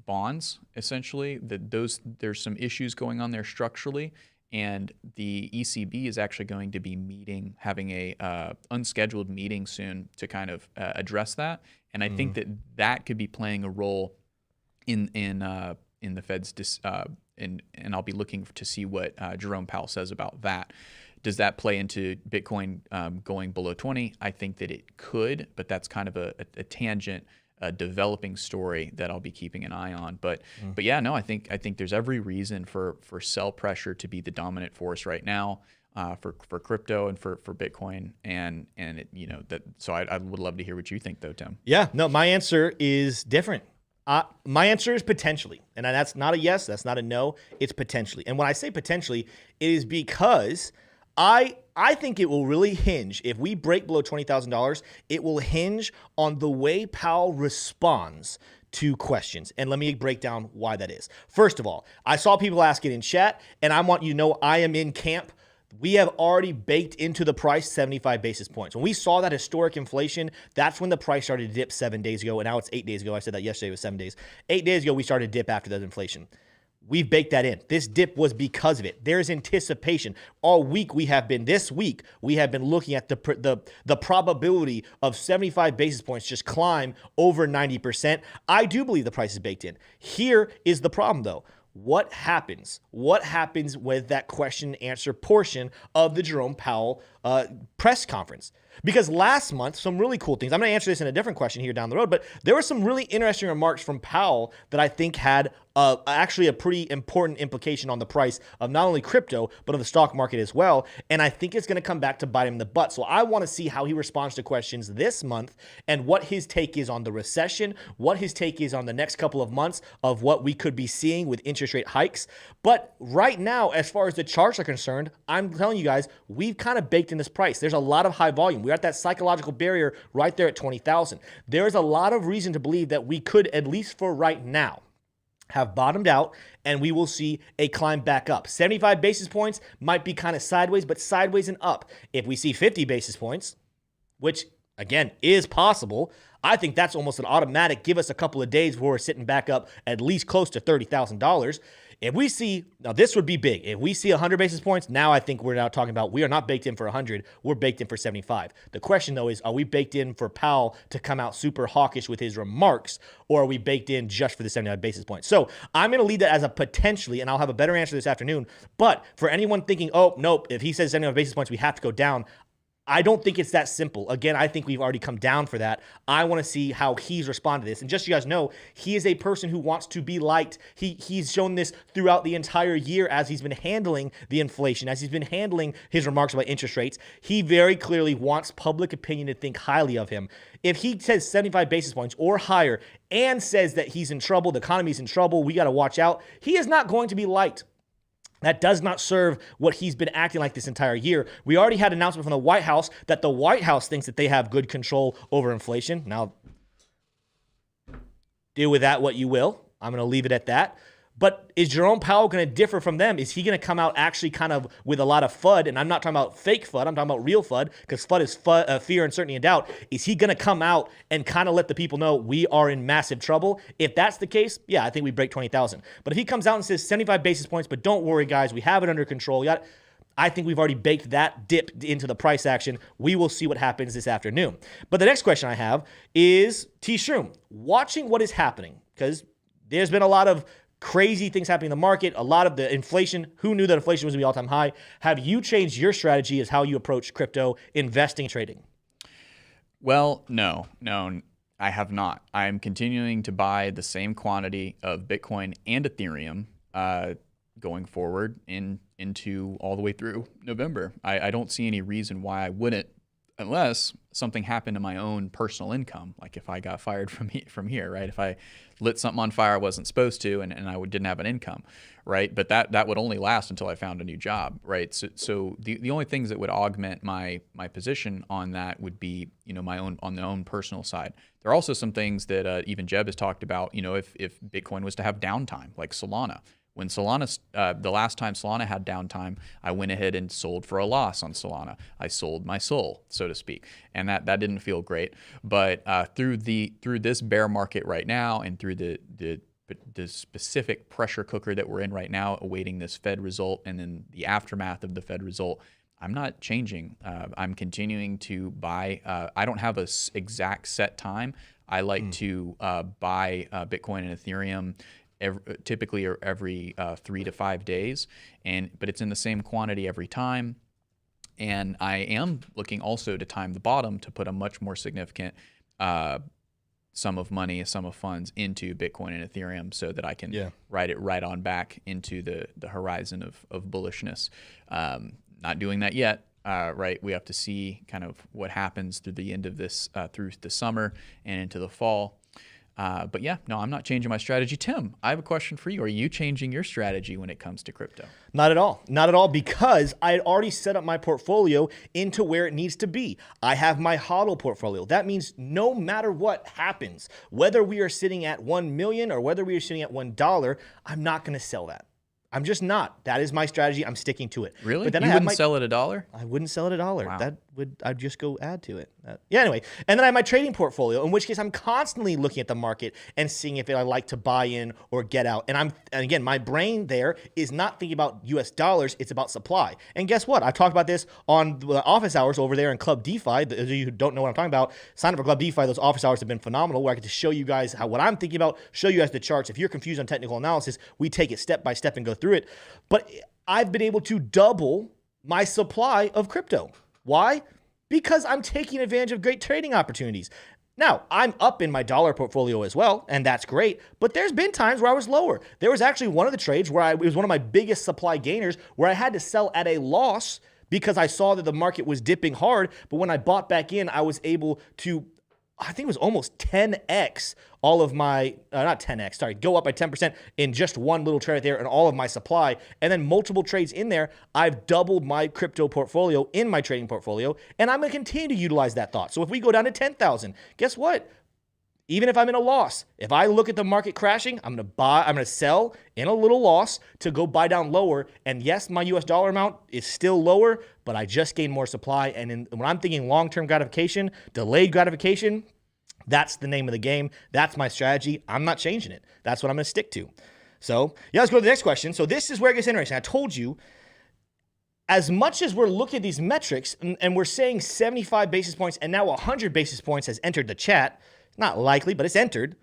bonds, essentially, there's some issues going on there structurally, and the ECB is actually going to be having a unscheduled meeting soon to kind of address that. And I think that could be playing a role in the Fed's and I'll be looking to see what Jerome Powell says about that. Does that play into Bitcoin going below 20? I think that it could, but that's kind of a tangent, developing story that I'll be keeping an eye on. But yeah, no, I think there's every reason for sell pressure to be the dominant force right now for crypto and for Bitcoin, and it, that. So I would love to hear what you think, though, Tim. Yeah, no, my answer is different. My answer is potentially, and that's not a yes, that's not a no, it's potentially. And when I say potentially, it is because I think it will really hinge, if we break below $20,000, it will hinge on the way Powell responds to questions. And let me break down why that is. First of all, I saw people ask it in chat, and I want you to know I am in camp. We have already baked into the price 75 basis points. When we saw that historic inflation, that's when the price started to dip 7 days ago, and now it's 8 days ago. I said that yesterday, it was 7 days. 8 days ago, we started to dip after that inflation. We've baked that in. This dip was because of it. There's anticipation. All week this week, we have been looking at the probability of 75 basis points just climb over 90%. I do believe the price is baked in. Here is the problem, though. What happens? What happens with that question and answer portion of the Jerome Powell press conference? Because last month, some really cool things. I'm going to answer this in a different question here down the road, but there were some really interesting remarks from Powell that I think had actually a pretty important implication on the price of not only crypto, but of the stock market as well. And I think it's going to come back to bite him in the butt. So I want to see how he responds to questions this month and what his take is on the recession, what his take is on the next couple of months of what we could be seeing with interest rate hikes. But right now, as far as the charts are concerned, I'm telling you guys, we've kind of baked in this price. There's a lot of high volume. We're at that psychological barrier right there at 20,000. There is a lot of reason to believe that we could, at least for right now, have bottomed out, and we will see a climb back up. 75 basis points might be kind of sideways, but sideways and up. If we see 50 basis points, which, again, is possible, I think that's almost an automatic give us a couple of days where we're sitting back up at least close to $30,000. If we see, now this would be big. If we see 100 basis points, now I think we're now talking about we are not baked in for 100, we're baked in for 75. The question though is, are we baked in for Powell to come out super hawkish with his remarks, or are we baked in just for the 75 basis points? So I'm going to leave that as a potentially, and I'll have a better answer this afternoon. But for anyone thinking, oh, nope, if he says 75 basis points, we have to go down, I don't think it's that simple. Again, I think we've already come down for that. I want to see how he's responded to this. And just so you guys know, he is a person who wants to be liked. He's shown this throughout the entire year as he's been handling the inflation, as he's been handling his remarks about interest rates. He very clearly wants public opinion to think highly of him. If he says 75 basis points or higher and says that he's in trouble, the economy's in trouble, we got to watch out, he is not going to be liked. That does not serve what he's been acting like this entire year. We already had an announcement from the White House that the White House thinks that they have good control over inflation. Now, deal with that what you will. I'm going to leave it at that. But is Jerome Powell going to differ from them? Is he going to come out actually kind of with a lot of FUD? And I'm not talking about fake FUD. I'm talking about real FUD, because FUD is fear, uncertainty, and doubt. Is he going to come out and kind of let the people know we are in massive trouble? If that's the case, yeah, I think we break 20,000. But if he comes out and says 75 basis points, but don't worry, guys, we have it under control. I think we've already baked that dip into the price action. We will see what happens this afternoon. But the next question I have is, T. Shroom, watching what is happening, because there's been a lot of crazy things happening in the market, a lot of the inflation. Who knew that inflation was going to be all-time high? Have you changed your strategy as how you approach crypto investing and trading? Well, no, I have not. I'm continuing to buy the same quantity of Bitcoin and Ethereum going forward into all the way through November. I don't see any reason why I wouldn't, unless something happened to my own personal income, like if I got fired from here, right? If I lit something on fire I wasn't supposed to, and I didn't have an income, right? But that would only last until I found a new job, right? So the only things that would augment my position on that would be, my own, on the own personal side. There are also some things that even Jebb has talked about, if Bitcoin was to have downtime, like Solana. When Solana, the last time Solana had downtime, I went ahead and sold for a loss on Solana. I sold my soul, so to speak, and that didn't feel great. But through this bear market right now, and through the specific pressure cooker that we're in right now, awaiting this Fed result and then the aftermath of the Fed result, I'm not changing. I'm continuing to buy. I don't have a exact set time. I like to buy Bitcoin and Ethereum typically every 3 to 5 days, but it's in the same quantity every time. And I am looking also to time the bottom to put a much more significant sum of funds into Bitcoin and Ethereum, so that I can ride it right on back into the horizon of bullishness. Not doing that yet. Right, we have to see kind of what happens through the end of this, through the summer and into the fall. But yeah, no, I'm not changing my strategy. Tim, I have a question for you. Are you changing your strategy when it comes to crypto? Not at all. Not at all, because I had already set up my portfolio into where it needs to be. I have my HODL portfolio. That means no matter what happens, whether we are sitting at 1 million or whether we are sitting at $1, I'm not going to sell that. I'm just not. That is my strategy. I'm sticking to it. Really? But then you wouldn't sell it $1? I wouldn't sell it $1. Wow. I'd just go add to it. Anyway. And then I have my trading portfolio, in which case I'm constantly looking at the market and seeing if I like to buy in or get out. And again, my brain there is not thinking about US dollars, it's about supply. And guess what? I talked about this on the office hours over there in Club DeFi. Those of you who don't know what I'm talking about, sign up for Club DeFi. Those office hours have been phenomenal, where I get to show you guys what I'm thinking about, show you guys the charts. If you're confused on technical analysis, we take it step by step and go through it. But I've been able to double my supply of crypto. Why? because I'm taking advantage of great trading opportunities. Now, I'm up in my dollar portfolio as well, and that's great, but there's been times where I was lower. There was actually one of the trades where it was one of my biggest supply gainers where I had to sell at a loss because I saw that the market was dipping hard, but when I bought back in, I was able to, I think it was almost 10x all of my, not 10x, sorry, go up by 10% in just one little trade there and all of my supply. And then multiple trades in there, I've doubled my crypto portfolio in my trading portfolio, and I'm going to continue to utilize that thought. So if we go down to 10,000, guess what? Even if I'm in a loss, if I look at the market crashing, I'm going to sell in a little loss to go buy down lower. And yes, my US dollar amount is still lower, but I just gained more supply. And when I'm thinking long-term gratification, delayed gratification, that's the name of the game. That's my strategy. I'm not changing it. That's what I'm going to stick to. So yeah, let's go to the next question. So this is where it gets interesting. I told you, as much as we're looking at these metrics and we're saying 75 basis points and now 100 basis points has entered the chat, not likely, but it's entered.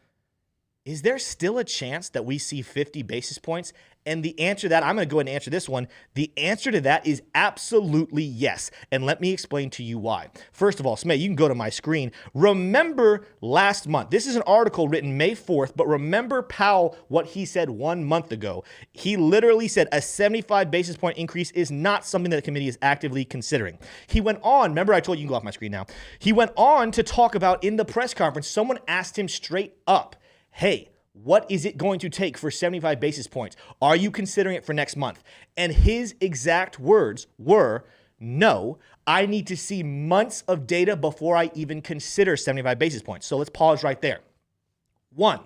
Is there still a chance that we see 50 basis points? And the answer to that, I'm going to go ahead and answer this one. The answer to that is absolutely yes. And let me explain to you why. First of all, Smay, you can go to my screen. Remember last month, this is an article written May 4th, but remember Powell, what he said 1 month ago. He literally said a 75 basis point increase is not something that the committee is actively considering. He went on, remember I told you can go off my screen now. He went on to talk about in the press conference, someone asked him straight up, hey, what is it going to take for 75 basis points? Are you considering it for next month? And his exact words were, no, I need to see months of data before I even consider 75 basis points. So let's pause right there. One,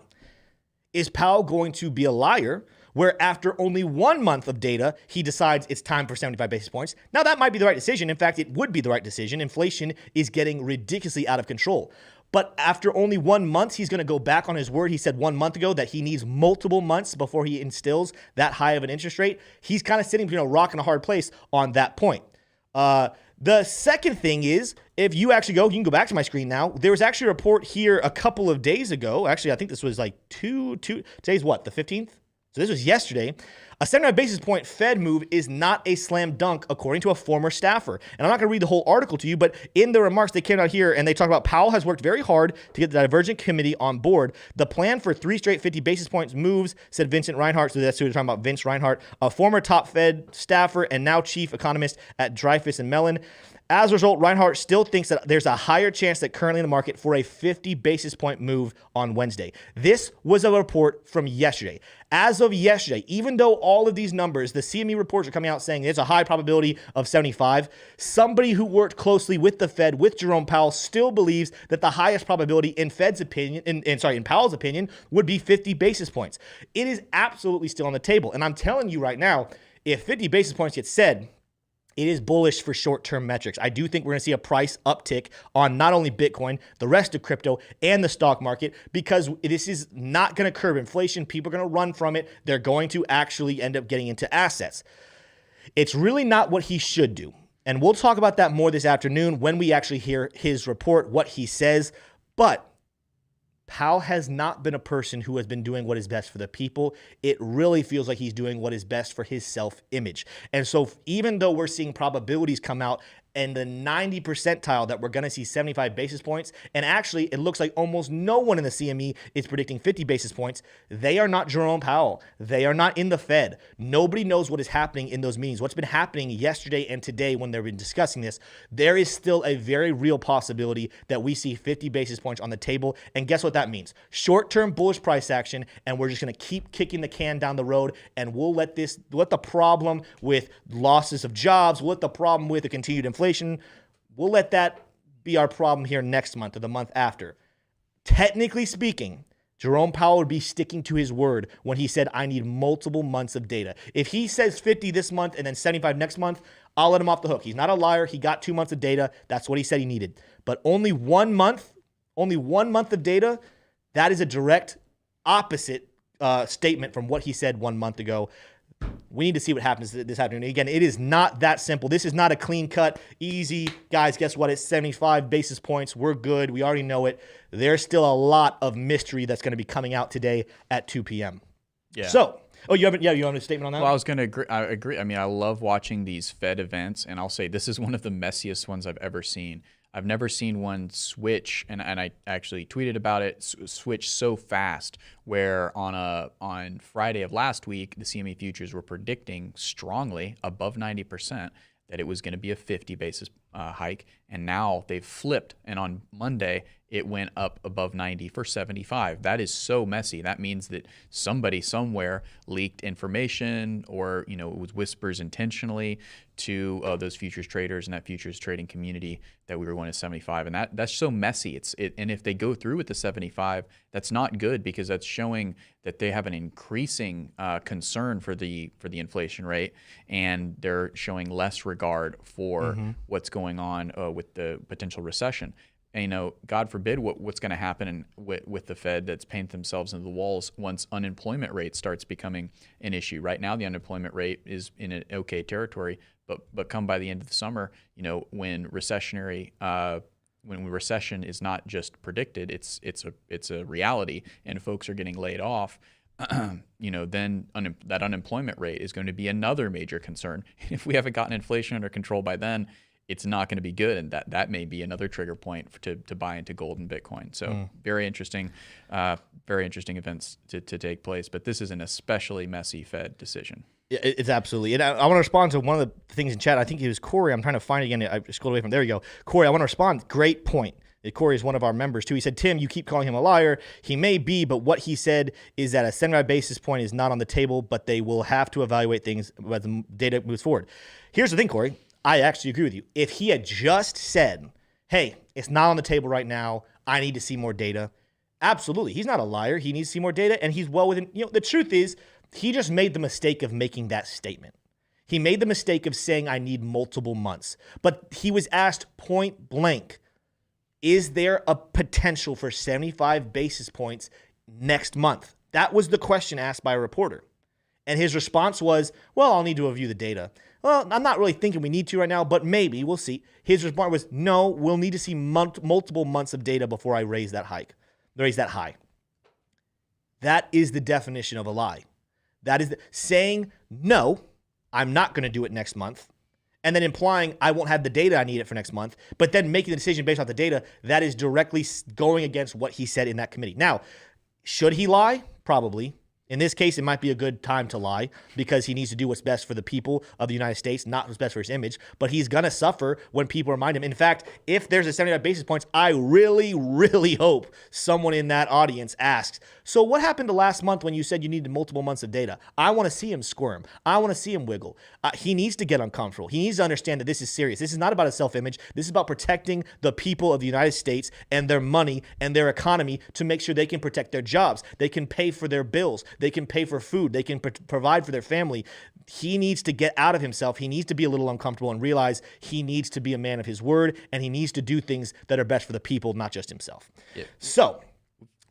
is Powell going to be a liar where after only 1 month of data, he decides it's time for 75 basis points? Now, that might be the right decision. In fact, it would be the right decision. Inflation is getting ridiculously out of control. But after only 1 month, he's going to go back on his word. He said 1 month ago that he needs multiple months before he instills that high of an interest rate. He's kind of sitting between a rock and a hard place on that point. The second thing is, if you actually go, you can go back to my screen now. There was actually a report here a couple of days ago. Actually, I think this was like today's what, the 15th? So this was yesterday. A 75 basis point Fed move is not a slam dunk, according to a former staffer. And I'm not going to read the whole article to you, but in the remarks, they came out here and they talk about Powell has worked very hard to get the Divergent Committee on board. The plan for 3 straight 50 basis points moves, said Vincent Reinhart. So that's who they're talking about, Vince Reinhart, a former top Fed staffer and now chief economist at Dreyfus and Mellon. As a result, Reinhart still thinks that there's a higher chance that currently in the market for a 50 basis point move on Wednesday. This was a report from yesterday. As of yesterday, even though all of these numbers, the CME reports are coming out saying there's a high probability of 75, somebody who worked closely with the Fed, with Jerome Powell, still believes that the highest probability in Fed's opinion, in Powell's opinion, would be 50 basis points. It is absolutely still on the table. And I'm telling you right now, if 50 basis points gets said, it is bullish for short-term metrics. I do think we're going to see a price uptick on not only Bitcoin, the rest of crypto, and the stock market, because this is not going to curb inflation. People are going to run from it. They're going to actually end up getting into assets. It's really not what he should do. And we'll talk about that more this afternoon when we actually hear his report, what he says. But Powell has not been a person who has been doing what is best for the people. It really feels like he's doing what is best for his self-image. And so even though we're seeing probabilities come out and the 90 percentile that we're going to see 75 basis points, and actually it looks like almost no one in the CME is predicting 50 basis points, they are not Jerome Powell. They are not in the Fed. Nobody knows what is happening in those meetings. What's been happening yesterday and today when they've been discussing this, there is still a very real possibility that we see 50 basis points on the table. And guess what that means? Short-term bullish price action, and we're just going to keep kicking the can down the road, and we'll let the problem with losses of jobs, we'll let the problem with the continued inflation, we'll let that be our problem here next month or the month after. Technically speaking, Jerome Powell would be sticking to his word when he said, I need multiple months of data. If he says 50 this month and then 75 next month, I'll let him off the hook. He's not a liar. He got 2 months of data. That's what he said he needed. But only 1 month of data, that is a direct opposite statement from what he said 1 month ago. We need to see what happens this afternoon. Again, it is not that simple. This is not a clean cut, easy. Guys, guess what? It's 75 basis points. We're good. We already know it. There's still a lot of mystery that's going to be coming out today at 2 p.m. Yeah. So Oh, you haven't? Yeah, you have a statement on that? Well, I was going to agree. I agree. I mean, I love watching these Fed events, and I'll say this is one of the messiest ones I've ever seen. I've never seen one switch, and I actually tweeted about it, switch so fast, where on Friday of last week, the CME futures were predicting strongly above 90% that it was going to be a 50 basis hike, and now they've flipped, and on Monday, it went up above 90 for 75. That is so messy. That means that somebody somewhere leaked information, or it was whispers intentionally to those futures traders and that futures trading community that we were going to 75, and that's so messy. And if they go through with the 75, that's not good, because that's showing that they have an increasing concern for the inflation rate, and they're showing less regard for what's going on with the potential recession. And, God forbid what's going to happen with the Fed that's painted themselves into the walls once unemployment rate starts becoming an issue. Right now, the unemployment rate is in an okay territory, but come by the end of the summer, when recession is not just predicted, it's a reality, and folks are getting laid off. Then that unemployment rate is going to be another major concern. If we haven't gotten inflation under control by then, it's not going to be good, and that may be another trigger point to buy into gold and Bitcoin. So very interesting events to take place. But this is an especially messy Fed decision. Yeah, it's absolutely. And I want to respond to one of the things in chat. I think it was Corey. I'm trying to find it again. I scrolled away from. There you go, Corey. I want to respond. Great point. Corey is one of our members too. He said, Tim, you keep calling him a liar. He may be, but what he said is that a 75 basis point is not on the table, but they will have to evaluate things as the data moves forward. Here's the thing, Corey. I actually agree with you. If he had just said, hey, it's not on the table right now, I need to see more data, absolutely. He's not a liar. He needs to see more data, and he's well within. The truth is, he just made the mistake of making that statement. He made the mistake of saying, I need multiple months. But he was asked point blank, is there a potential for 75 basis points next month? That was the question asked by a reporter. And his response was, well, I'll need to review the data. Well, I'm not really thinking we need to right now, but maybe. We'll see. His response was, no, we'll need to see multiple months of data before I raise that high. That is the definition of a lie. That is saying, no, I'm not going to do it next month, and then implying I won't have the data I need it for next month, but then making the decision based off the data. That is directly going against what he said in that committee. Now, should he lie? Probably. In this case, it might be a good time to lie, because he needs to do what's best for the people of the United States, not what's best for his image. But he's going to suffer when people remind him. In fact, if there's a 75 basis points, I really, really hope someone in that audience asks, so what happened to last month when you said you needed multiple months of data? I want to see him squirm. I want to see him wiggle. He needs to get uncomfortable. He needs to understand that this is serious. This is not about his self-image. This is about protecting the people of the United States and their money and their economy to make sure they can protect their jobs. They can pay for their bills. They can pay for food. They can provide for their family. He needs to get out of himself. He needs to be a little uncomfortable and realize he needs to be a man of his word, and he needs to do things that are best for the people, not just himself. Yeah. So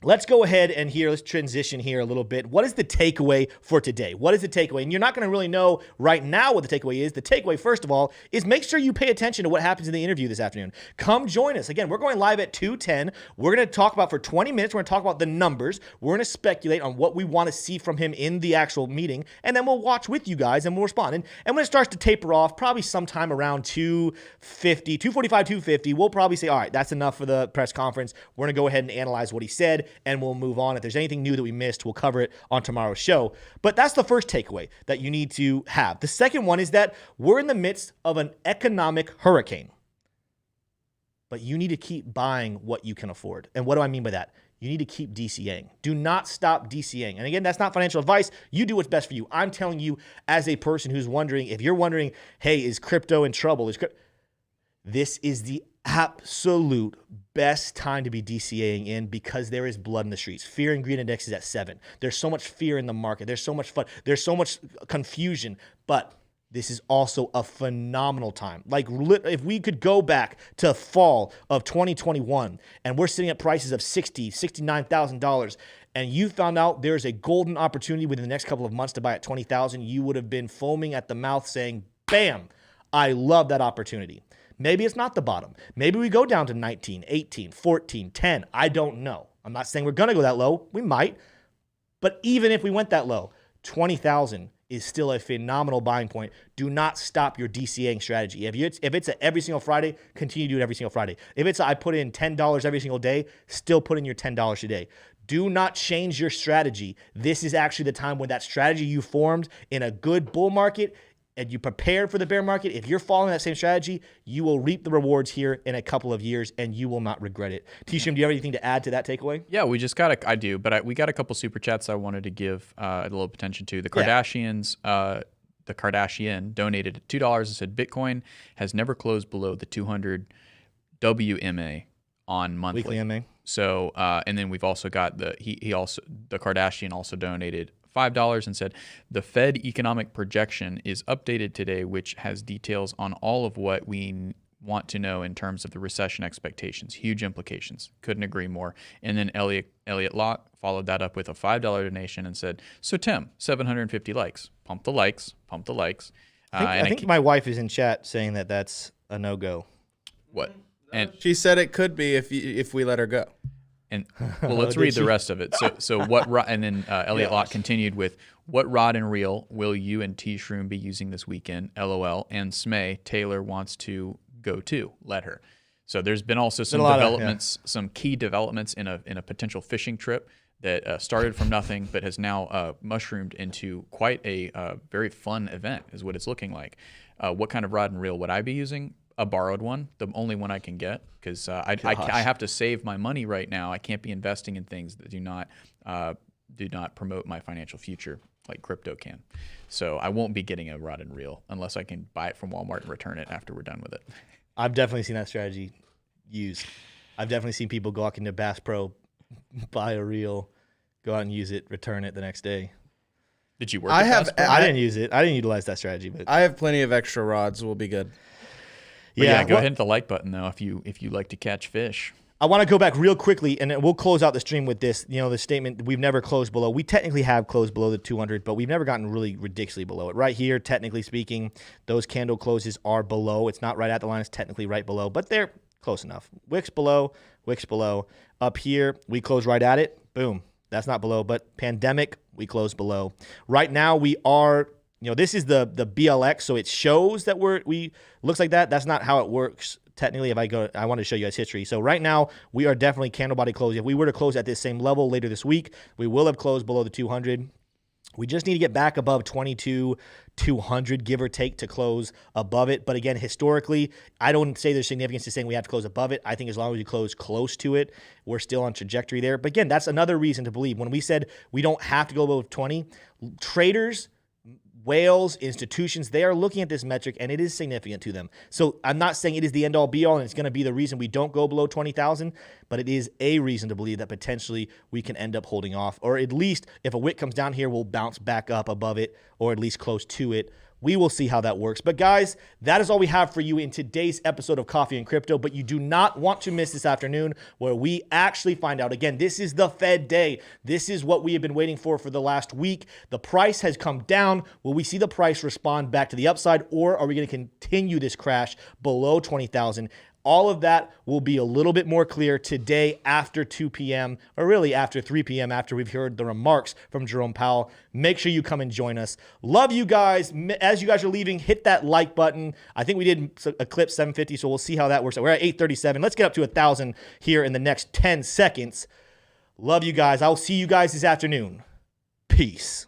let's go ahead and let's transition here a little bit. What is the takeaway for today? What is the takeaway? And you're not going to really know right now what the takeaway is. The takeaway, first of all, is make sure you pay attention to what happens in the interview this afternoon. Come join us. Again, we're going live at 2:10. We're going to talk about, for 20 minutes, we're going to talk about the numbers. We're going to speculate on what we want to see from him in the actual meeting, and then we'll watch with you guys and we'll respond. And when it starts to taper off, probably sometime around 2:45, 2:50, we'll probably say, all right, that's enough for the press conference. We're going to go ahead and analyze what he said, and we'll move on. If there's anything new that we missed, we'll cover it on tomorrow's show. But that's the first takeaway that you need to have. The second one is that we're in the midst of an economic hurricane. But you need to keep buying what you can afford. And what do I mean by that? You need to keep DCAing. Do not stop DCAing. And again, that's not financial advice. You do what's best for you. I'm telling you, as a person who's wondering, if you're wondering, hey, is crypto in trouble? This is the absolute best time to be DCAing in, because there is blood in the streets. Fear and greed index is at 7. There's so much fear in the market. There's so much fun. There's so much confusion. But this is also a phenomenal time. Like, if we could go back to fall of 2021 and we're sitting at prices of $60,000, $69,000, and you found out there's a golden opportunity within the next couple of months to buy at $20,000, you would have been foaming at the mouth saying, bam, I love that opportunity. Maybe it's not the bottom. Maybe we go down to 19, 18, 14, 10. I don't know. I'm not saying we're going to go that low. We might. But even if we went that low, 20,000 is still a phenomenal buying point. Do not stop your DCAing strategy. If it's every single Friday, continue to do it every single Friday. If it's I put in $10 every single day, still put in your $10 a day. Do not change your strategy. This is actually the time when that strategy you formed in a good bull market and you prepared for the bear market. If you're following that same strategy, you will reap the rewards here in a couple of years and you will not regret it. T-Shim, do you have anything to add to that takeaway? Yeah, we just got we got a couple super chats I wanted to give a little attention to. The Kardashians, the Kardashian donated $2 and said Bitcoin has never closed below the 200 WMA on monthly. Weekly MA. So, and then we've also got the Kardashian also donated $5 and said the Fed economic projection is updated today, which has details on all of what we want to know in terms of the recession expectations. Huge implications. Couldn't agree more. And then Elliot Locke followed that up with a $5 donation and said, "So Tim, 750 likes. Pump the likes. Pump the likes." I think my wife is in chat saying that that's a no-go. What? And She said it could be if we let her go. And well, let's read the rest of it. So what? And then Elliot Locke continued with, "What rod and reel will you and T Shroom be using this weekend? LOL." And Smay Taylor wants to go too. Let her. So there's been also some developments, some key developments in a potential fishing trip that started from nothing, but has now mushroomed into quite a very fun event. Is what it's looking like. What kind of rod and reel would I be using? A borrowed one, the only one I can get, because I have to save my money right now. I can't be investing in things that do not promote my financial future like crypto can. So I won't be getting a rod and reel unless I can buy it from Walmart and return it after we're done with it. I've definitely seen that strategy used. I've definitely seen people go out into Bass Pro, buy a reel, go out and use it, return it the next day. Did you work? I didn't use it. I didn't utilize that strategy, but I have plenty of extra rods. We'll be good. Yeah, go ahead and hit the like button though if you like to catch fish. I want to go back real quickly, and we'll close out the stream with this. You know, the statement, we've never closed below. We technically have closed below the 200, but we've never gotten really ridiculously below it. Right here, technically speaking, those candle closes are below. It's not right at the line. It's technically right below, but they're close enough. Wicks below, wicks below. Up here, we close right at it. Boom. That's not below, but pandemic, we close below. Right now, we are... You know, this is the BLX, so it shows that we looks like that. That's not how it works technically. If I want to show you guys history. So right now, we are definitely candle body closing. If we were to close at this same level later this week, we will have closed below the 200. We just need to get back above 22,200, give or take, to close above it. But again, historically, I don't say there's significance to saying we have to close above it. I think as long as we close close to it, we're still on trajectory there. But again, that's another reason to believe. When we said we don't have to go above 20, traders, whales, institutions, they are looking at this metric and it is significant to them. So I'm not saying it is the end all be all and it's going to be the reason we don't go below 20,000, but it is a reason to believe that potentially we can end up holding off, or at least if a wick comes down here, we'll bounce back up above it or at least close to it. We will see how that works. But guys, that is all we have for you in today's episode of Coffee and Crypto. But you do not want to miss this afternoon where we actually find out. Again, this is the Fed day. This is what we have been waiting for the last week. The price has come down. Will we see the price respond back to the upside, or are we going to continue this crash below 20,000? All of that will be a little bit more clear today after 2 p.m., or really after 3 p.m., after we've heard the remarks from Jerome Powell. Make sure you come and join us. Love you guys. As you guys are leaving, hit that like button. I think we did eclipse 750, so we'll see how that works. We're at 837. Let's get up to 1,000 here in the next 10 seconds. Love you guys. I will see you guys this afternoon. Peace.